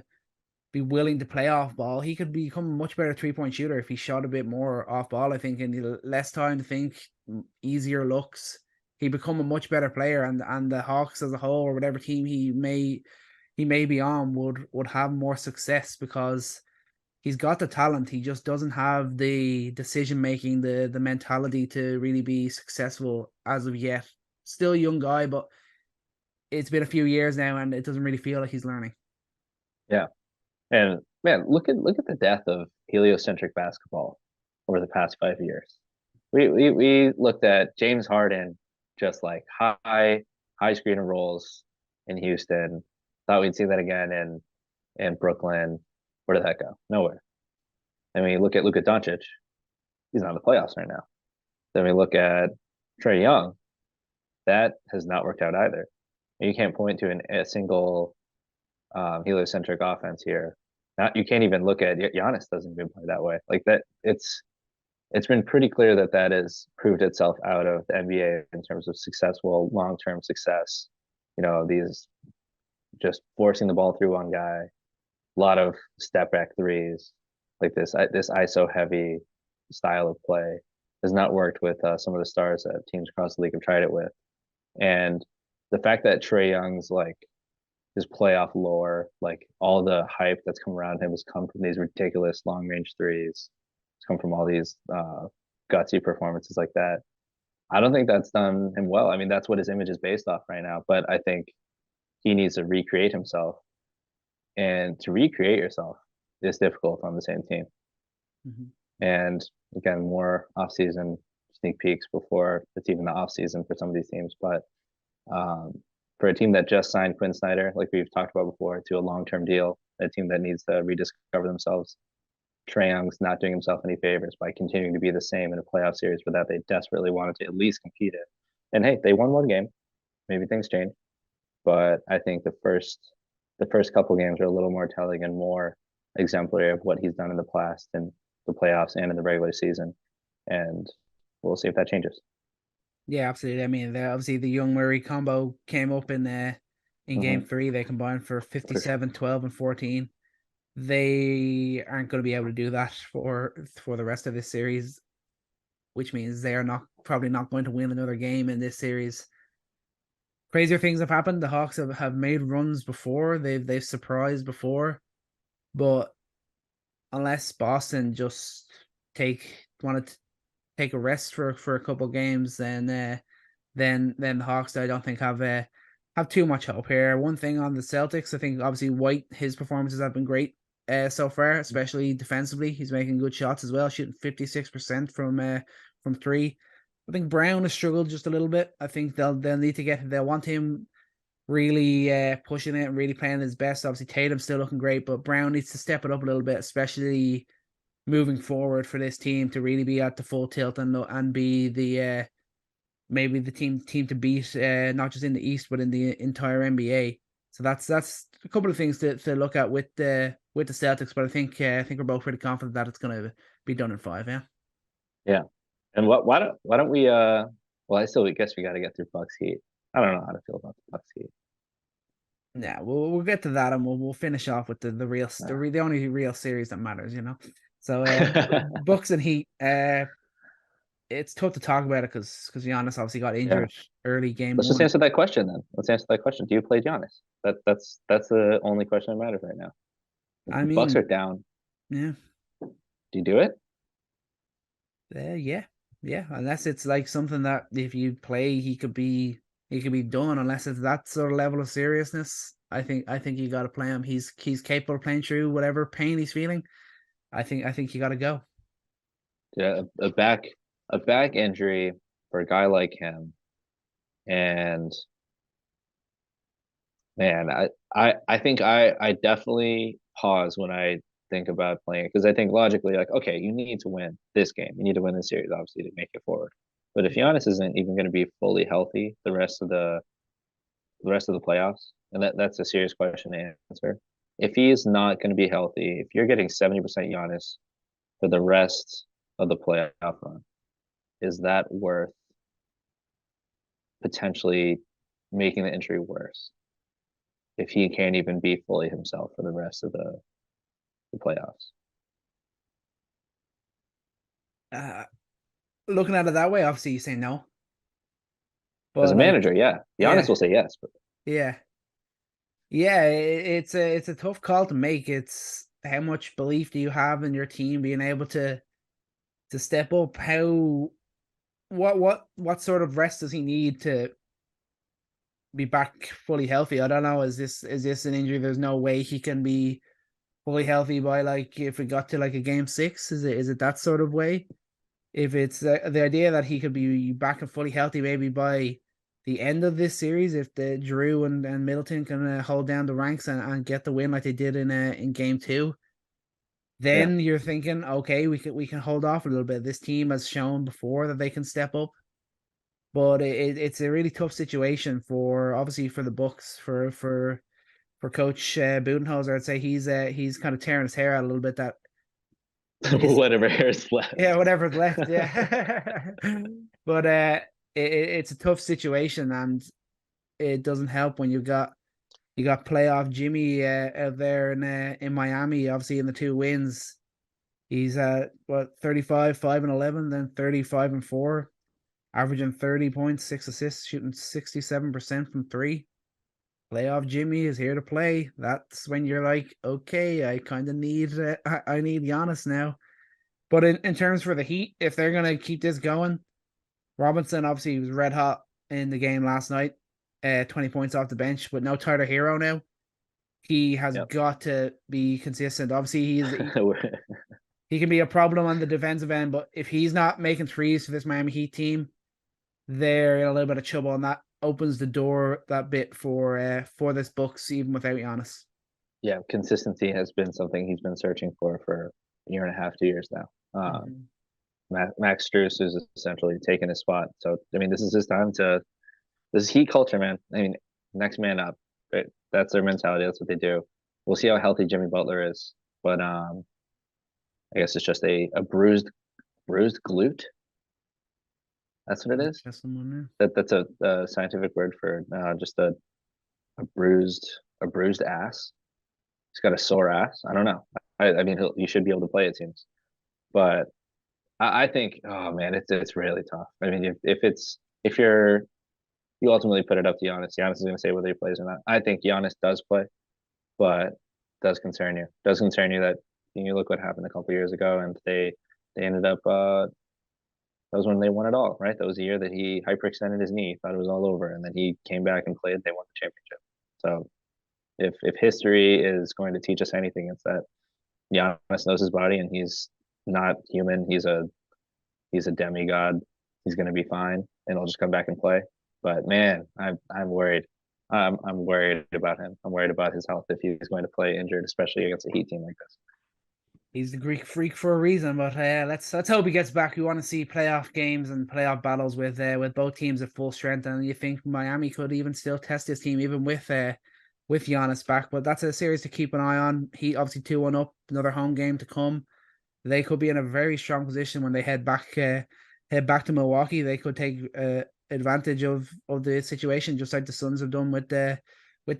be willing to play off ball. He could become a much better 3-point shooter if he shot a bit more off ball, I think, and less time to think, easier looks. He'd become a much better player, and the Hawks as a whole, or whatever team he may be on, would have more success because he's got the talent. He just doesn't have the decision making, the mentality to really be successful as of yet. Still a young guy, but it's been a few years now, and it doesn't really feel like he's learning. Yeah. And man, look at the death of heliocentric basketball over the past 5 years. We looked at James Harden just like high screen and rolls in Houston. Thought we'd see that again in Brooklyn. Where did that go? Nowhere. And we look at Luka Doncic. He's not in the playoffs right now. Then we look at Trae Young. That has not worked out either. You can't point to a single heliocentric offense here. Not, you can't even look at Giannis doesn't even play that way. Like that, it's been pretty clear that has proved itself out of the NBA in terms of successful long-term success. You know, these just forcing the ball through one guy, a lot of step back threes, like this ISO heavy style of play has not worked with some of the stars that teams across the league have tried it with. And the fact that Trae Young's like his playoff lore, like all the hype that's come around him has come from these ridiculous long range threes. It's come from all these gutsy performances like that. I don't think that's done him well. I mean, that's what his image is based off right now. But I think he needs to recreate himself. And to recreate yourself is difficult on the same team. Mm-hmm. And again, more off-season sneak peeks before it's even the off-season for some of these teams. But for a team that just signed Quinn Snyder, like we've talked about before, to a long-term deal, a team that needs to rediscover themselves, Trae Young's not doing himself any favors by continuing to be the same in a playoff series for that they desperately wanted to at least compete in. And hey, they won one game. Maybe things change. But I think the first couple games are a little more telling and more exemplary of what he's done in the past in the playoffs and in the regular season. And we'll see if that changes. Yeah, absolutely. I mean, obviously the Young Murray combo came up in game 3. They combined for 57, 12, and 14. They aren't going to be able to do that for the rest of this series, which means they are probably not going to win another game in this series. Crazier things have happened. The Hawks have made runs before. They've surprised before, but unless Boston just wanted to take a rest for a couple games, then the Hawks, I don't think have too much hope here. One thing on the Celtics, I think obviously White, his performances have been great so far, especially defensively. He's making good shots as well, shooting 56% from three. I think Brown has struggled just a little bit. I think they'll need to they'll want him really pushing it and really playing his best. Obviously Tatum's still looking great, but Brown needs to step it up a little bit, especially moving forward for this team to really be at the full tilt and be the maybe the team to beat, not just in the East but in the entire NBA. So that's a couple of things to look at with the Celtics. But I think we're both pretty confident that it's going to be done in 5. Yeah. Yeah. And why don't we well, I still guess we got to get through Bucks Heat. I don't know how to feel about the Bucks Heat. Yeah, we'll get to that, and we'll finish off with the real the only real series that matters, you know. So Bucks and Heat, it's tough to talk about it because Giannis obviously got injured early game Let's 1. just answer that question then. Let's answer that question. Do you play Giannis? That's the only question that matters right now. I mean, Bucks are down. Yeah. Do you do it? Yeah. Unless it's like something that if you play, he could be done. Unless it's that sort of level of seriousness, I think you got to play him. He's capable of playing through whatever pain he's feeling. I think you got to go. Yeah, a back injury for a guy like him, and man, I think I definitely pause when I think about playing it because I think logically, like, okay, you need to win this game, you need to win this series, obviously, to make it forward. But if Giannis isn't even going to be fully healthy the rest of the playoffs, and that's a serious question to answer. If he is not going to be healthy, if you're getting 70% Giannis for the rest of the playoff run, is that worth potentially making the injury worse if he can't even be fully himself for the rest of the the playoffs. Looking at it that way, obviously you say no. As a But like, manager, yeah. Giannis yeah, will say yes, but yeah, yeah. It's a tough call to make. It's how much belief do you have in your team being able to step up? What sort of rest does he need to be back fully healthy? I don't know. Is this an injury? There's no way he can be fully healthy by, like, if we got to like a game 6. Is it that sort of way? If it's the idea that he could be back and fully healthy maybe by the end of this series, if the Drew and Middleton can hold down the ranks and get the win like they did in game 2, yeah. then you're thinking, okay, we can hold off a little bit. This team has shown before that they can step up, but it's a really tough situation for, obviously, for the Bucks, for Coach Budenholzer. I'd say he's kind of tearing his hair out a little bit that this, Whatever hair's left. yeah, whatever's left, yeah. But it's a tough situation, and it doesn't help when you got playoff Jimmy out there in Miami. Obviously, in the 2 wins, he's at 35, 5-11, then 35-4, averaging 30 points, 6 assists, shooting 67% from 3. Playoff Jimmy is here to play. That's when you're like, okay, I kind of need I need Giannis now. But in terms for the Heat, if they're gonna keep this going, Robinson obviously was red hot in the game last night. 20 points off the bench, but no Tyler Hero now. He has Yep. got to be consistent. Obviously, he can be a problem on the defensive end, but if he's not making threes for this Miami Heat team, they're in a little bit of trouble, and that opens the door that bit for this Bucks even without Giannis. Yeah, consistency has been something he's been searching for a year and a half, 2 years now. Max Strus is essentially taking his spot. So I mean, this is his time to. This is Heat culture, man. I mean, next man up. Right? That's their mentality. That's what they do. We'll see how healthy Jimmy Butler is, but I guess it's just a bruised glute. That's what it is. That's a scientific word for just a bruised ass. He's got a sore ass. I don't know. I mean, you should be able to play, it seems, but I think, oh man, it's really tough. I mean, if you ultimately put it up to Giannis. Giannis is going to say whether he plays or not. I think Giannis does play, but it does concern you. It does concern you that you look what happened a couple years ago, and they ended up. That was when they won it all, right? That was the year that he hyperextended his knee, thought it was all over, and then he came back and played. They won the championship. So if history is going to teach us anything, it's that Giannis knows his body, and he's not human. He's a demigod. He's going to be fine, and he'll just come back and play. But man, I'm worried. I'm worried about him. I'm worried about his health if he's going to play injured, especially against a Heat team like this. He's the Greek freak for a reason, but let's hope he gets back. We want to see playoff games and playoff battles with both teams at full strength. And you think Miami could even still test this team even with Giannis back? But that's a series to keep an eye on. Heat obviously 2-1 up, another home game to come. They could be in a very strong position when they head back to Milwaukee. They could take advantage of the situation, just like the Suns have done with the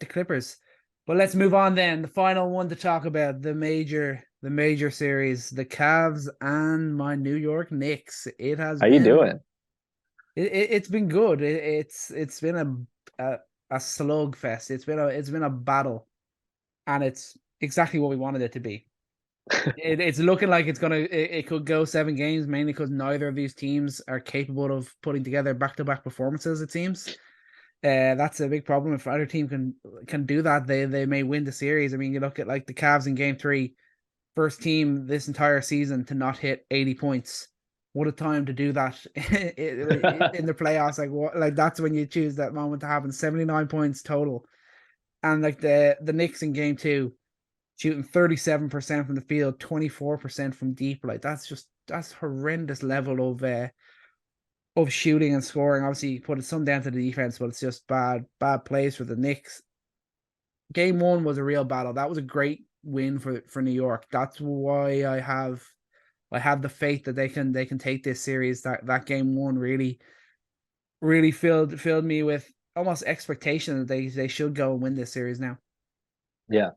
Clippers. But let's move on then. The final one to talk about, the major series, the Cavs and my New York Knicks. It has. How you doing? It's been good. It's been a slugfest. It's been a battle, and it's exactly what we wanted it to be. It's looking like it could go 7 games, mainly because neither of these teams are capable of putting together back-to-back performances, it seems. That's a big problem. If either team can do that, they may win the series. I mean, you look at like the Cavs in game 3, first team this entire season to not hit 80 points. What a time to do that in the playoffs. Like that's when you choose that moment to happen. 79 points total. And like the Knicks in game 2, shooting 37% from the field, 24% from deep. Like that's horrendous level of shooting and scoring. Obviously, you put some down to the defense, but it's just bad plays for the Knicks. Game 1 was a real battle. That was a great win for New York. That's why I have the faith that they can take this series. That game 1 really filled me with almost expectation that they should go and win this series now. Yeah.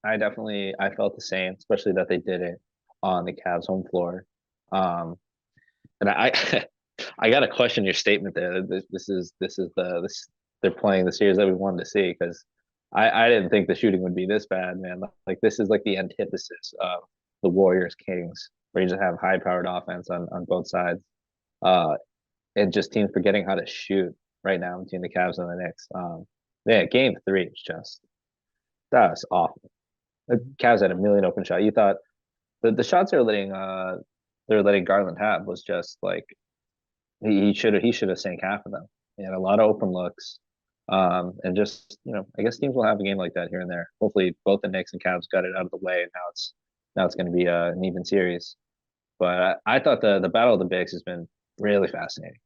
I felt the same, especially that they did it on the Cavs home floor. Um, and I gotta question your statement there. This they're playing the series that we wanted to see because I didn't think the shooting would be this bad, man. Like this is like the antithesis of the Warriors Kings, where you just have high powered offense on both sides. Uh, and just teams forgetting how to shoot right now between the Cavs and the Knicks. Yeah, game three is just that was awful. The Cavs had a million open shot. You thought the shots they're letting Garland have was just like he should have sank half of them. He had a lot of open looks. And just I guess teams will have a game like that here and there. Hopefully both the Knicks and Cavs got it out of the way and now it's going to be an even series. But I thought the battle of the bigs has been really fascinating,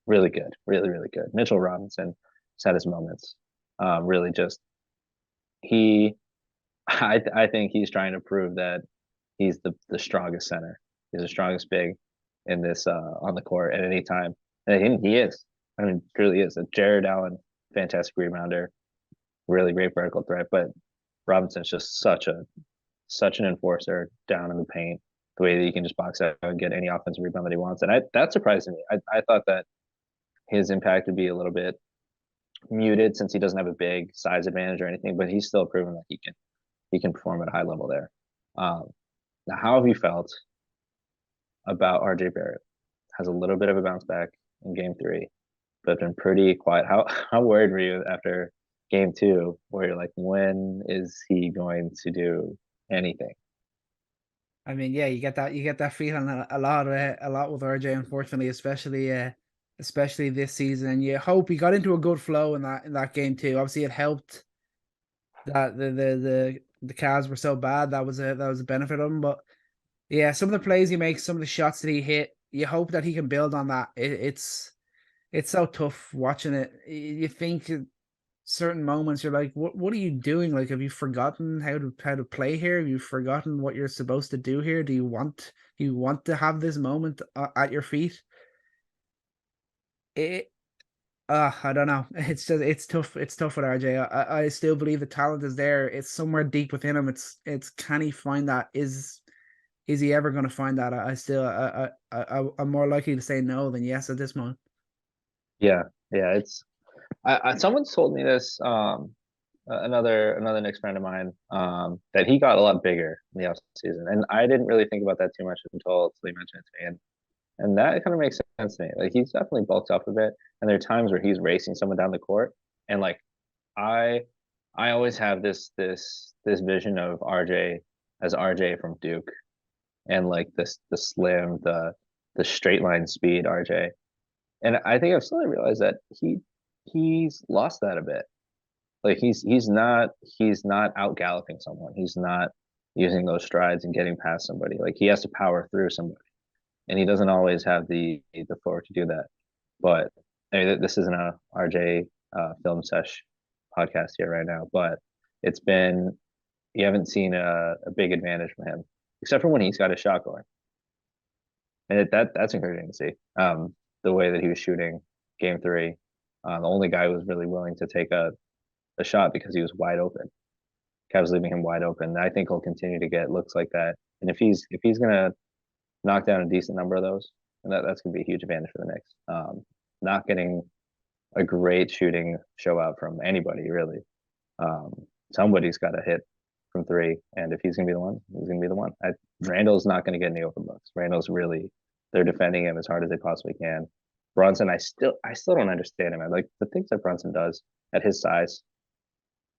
really good, really really good. Mitchell Robinson has had his moments. Really just he I think he's trying to prove that he's the strongest center. He's the strongest big in this on the court at any time. And he is. I mean, truly is. Jared Allen, fantastic rebounder, really great vertical threat. But Robinson's just such an enforcer down in the paint. The way that he can just box out and get any offensive rebound that he wants, and that surprised me. I thought that his impact would be a little bit muted since he doesn't have a big size advantage or anything, but he's still proven that he can perform at a high level there. Now, how have you felt about RJ Barrett? Has a little bit of a bounce back in game three, but been pretty quiet. How worried were you after game two, where you're like, when is he going to do anything? I mean, yeah, you get that feeling a lot with RJ, unfortunately, especially this season. And you hope he got into a good flow in that game too. Obviously, it helped that the Cavs were so bad. That was a benefit of him. But yeah, some of the plays he makes, some of the shots that he hit, you hope that he can build on that. It's so tough watching it. You think at certain moments you're like, what are you doing? Like, have you forgotten how to play here? Have you forgotten what you're supposed to do here? Do you want to have this moment at your feet? It I don't know. It's tough. It's tough with RJ. I still believe the talent is there. It's somewhere deep within him. It's can he find that? Is he ever going to find that? I'm more likely to say no than yes at this moment. Yeah, yeah. It's someone's told me this. Another Knicks friend of mine. That he got a lot bigger in the off season, and I didn't really think about that too much until he mentioned it to me, and that kind of makes sense to me. Like he's definitely bulked up a bit, and there are times where he's racing someone down the court, and like I I always have this vision of RJ as RJ from Duke, and like the slim, the straight line speed RJ. And I think I've slowly realized that he's lost that a bit. Like he's not out galloping someone. He's not using those strides and getting past somebody. Like he has to power through somebody, and he doesn't always have the forward to do that. But I mean, this isn't a RJ film sesh podcast here right now, but it's been you haven't seen a big advantage from him, except for when he's got a shot going, and that's encouraging to see. The way that he was shooting game three, the only guy who was really willing to take a shot because he was wide open. Cavs leaving him wide open. I think he'll continue to get looks like that, and if he's gonna knock down a decent number of those, and that's gonna be a huge advantage for the Knicks. Not getting a great shooting show out from anybody really. Um, Somebody's got to hit from three, and if he's gonna be the one, he's gonna be the one. Randall's not gonna get any open looks. Randall's really they're defending him as hard as they possibly can. Brunson, I still don't understand him. I like the things that Brunson does at his size,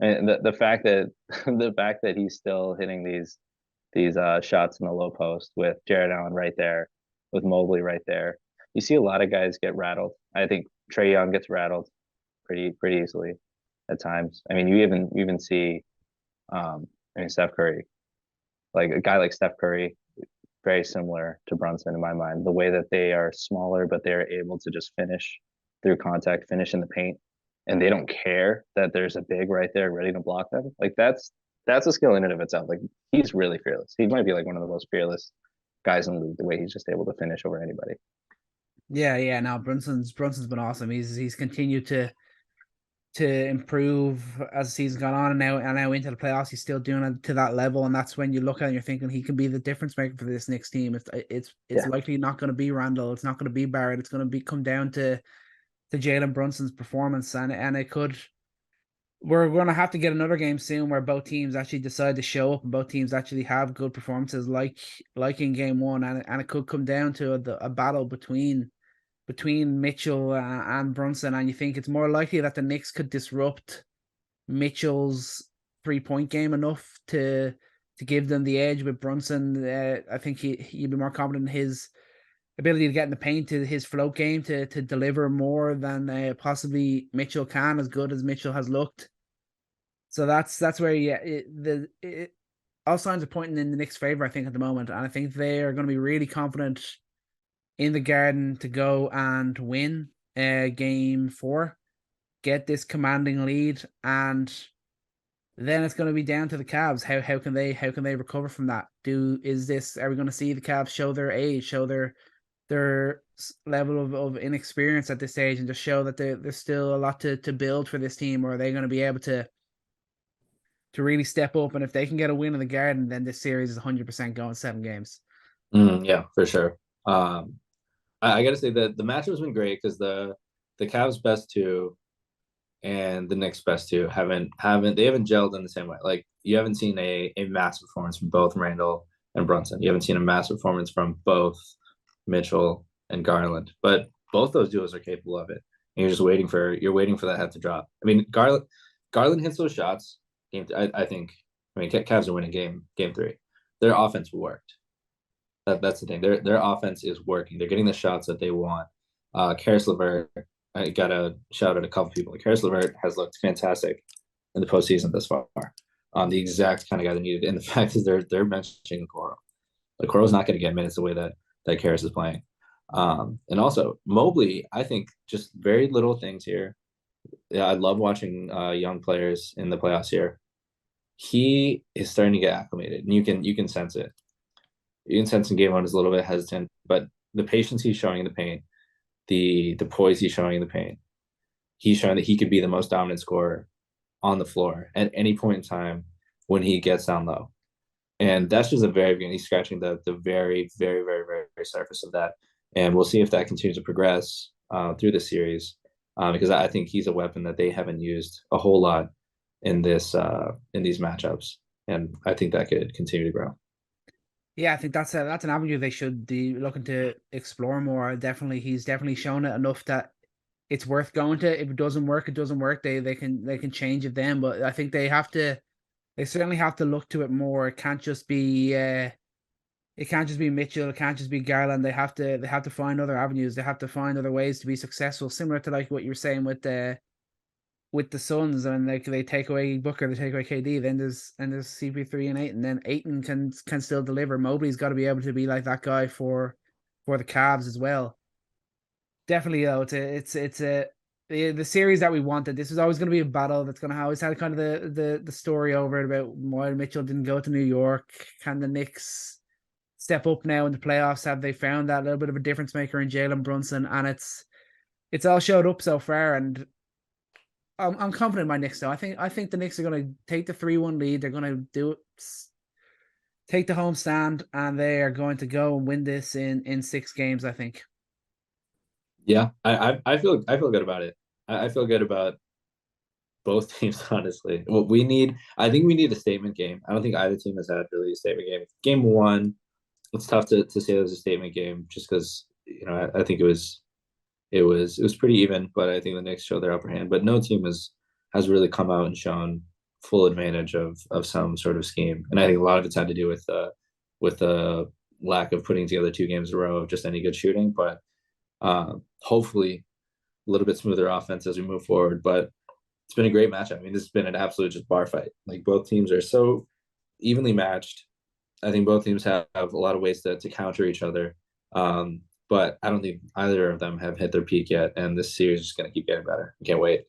and the fact that the fact that he's still hitting these shots in the low post with Jared Allen right there, with Mobley right there. You see a lot of guys get rattled. I think Trae Young gets rattled pretty easily at times. I mean, you even see, I mean, Steph Curry, like a guy like Steph Curry, very similar to Brunson in my mind. The way that they are smaller, but they're able to just finish through contact, finish in the paint, and they don't care that there's a big right there ready to block them. Like that's a skill in and of itself. Like he's really fearless. He might be like one of the most fearless guys in the league. The way he's just able to finish over anybody. Yeah, yeah. No, Brunson's been awesome. He's continued to to improve as the season's gone on, and now into the playoffs, he's still doing it to that level, and that's when you look at it and you're thinking he can be the difference maker for this Knicks team. It's Yeah. likely not going to be Randall, it's not going to be Barrett, it's going to come down to Jalen Brunson's performance, and it could. We're going to have to get another game soon where both teams actually decide to show up and both teams actually have good performances, like in game one, and it could come down to a battle between Mitchell and Brunson, and you think it's more likely that the Knicks could disrupt Mitchell's 3-point game enough to give them the edge with Brunson. I think he'd be more confident in his ability to get in the paint, to his float game, to deliver more than possibly Mitchell can, as good as Mitchell has looked. So that's where all signs are pointing in the Knicks' favor, I think, at the moment, and I think they are going to be really confident in the Garden to go and win game 4, get this commanding lead, and then it's going to be down to the Cavs. How can they recover from that? Are we going to see the Cavs show their age, show their level of inexperience at this stage, and just show that there's still a lot to build for this team, or are they going to be able to really step up? And if they can get a win in the Garden, then this series is 100% going 7 games. Yeah, for sure. I got to say that the matchup has been great because the Cavs best 2 and the Knicks best 2 haven't gelled in the same way. Like, you haven't seen a massive performance from both Randall and Brunson. You haven't seen a massive performance from both Mitchell and Garland, but both those duos are capable of it. And you're just waiting for that head to drop. I mean, Garland hits those shots. I think. I mean, Cavs are winning game 3. Their offense worked. That's the thing. Their offense is working. They're getting the shots that they want. Karis LeVert, I got to shout out a couple people. Karis LeVert has looked fantastic in the postseason thus far. The exact kind of guy they needed. And the fact is they're benching Okoro. Okoro's not going to get minutes the way that Karis is playing. And also Mobley, I think just very little things here. Yeah, I love watching young players in the playoffs here. He is starting to get acclimated, and you can sense it. You can sense in game 1 is a little bit hesitant, but the patience he's showing in the paint, the poise he's showing in the paint, he's showing that he could be the most dominant scorer on the floor at any point in time when he gets down low. And that's just the very beginning. He's scratching the very, very, very, very, very surface of that. And we'll see if that continues to progress through the series, because I think he's a weapon that they haven't used a whole lot in these matchups. And I think that could continue to grow. Yeah, I think that's an avenue they should be looking to explore more. He's definitely shown it enough that it's worth going to. If it doesn't work, it doesn't work. They can change it then. But I think they certainly have to look to it more. It can't just be Mitchell. It can't just be Garland. They have to find other avenues. They have to find other ways to be successful. Similar to like what you were saying with the Suns, and they take away Booker, they take away KD, then there's CP3 and Ayton, then Ayton can still deliver. Mobley's got to be able to be like that guy for the Cavs as well. Definitely, though, it's the series that we wanted. This was always going to be a battle that's going to always had kind of the story over it about why Mitchell didn't go to New York. Can the Knicks step up now in the playoffs? Have they found that little bit of a difference maker in Jalen Brunson? And it's all showed up so far, and I'm confident in my Knicks, though. I think the Knicks are going to take the 3-1 lead. They're going to take the home stand, and they are going to go and win this in 6 games, I think. Yeah, I feel good about it. I feel good about both teams, honestly. What I think we need a statement game. I don't think either team has had really a statement game. Game 1, it's tough to say it was a statement game just because, I think it was pretty even, but I think the Knicks showed their upper hand. But no team has really come out and shown full advantage of some sort of scheme. And I think a lot of it's had to do with the lack of putting together 2 games in a row of just any good shooting. But hopefully a little bit smoother offense as we move forward. But it's been a great matchup. I mean, this has been an absolute just bar fight. Like, both teams are so evenly matched. I think both teams have a lot of ways to counter each other. But I don't think either of them have hit their peak yet, and this series is just going to keep getting better. I can't wait.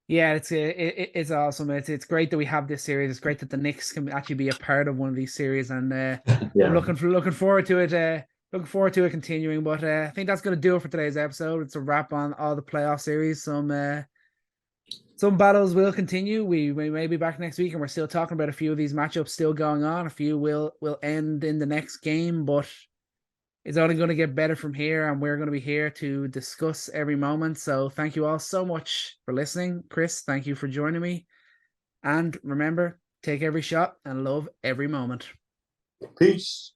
Yeah, it's awesome. It's great that we have this series. It's great that the Knicks can actually be a part of one of these series, and I'm looking forward to it. Looking forward to it continuing. But I think that's going to do it for today's episode. It's a wrap on all the playoff series. Some battles will continue. We may be back next week, and we're still talking about a few of these matchups still going on. A few will end in the next game, but it's only going to get better from here, and we're going to be here to discuss every moment. So thank you all so much for listening. Chris, thank you for joining me. And remember, take every shot and love every moment. Peace.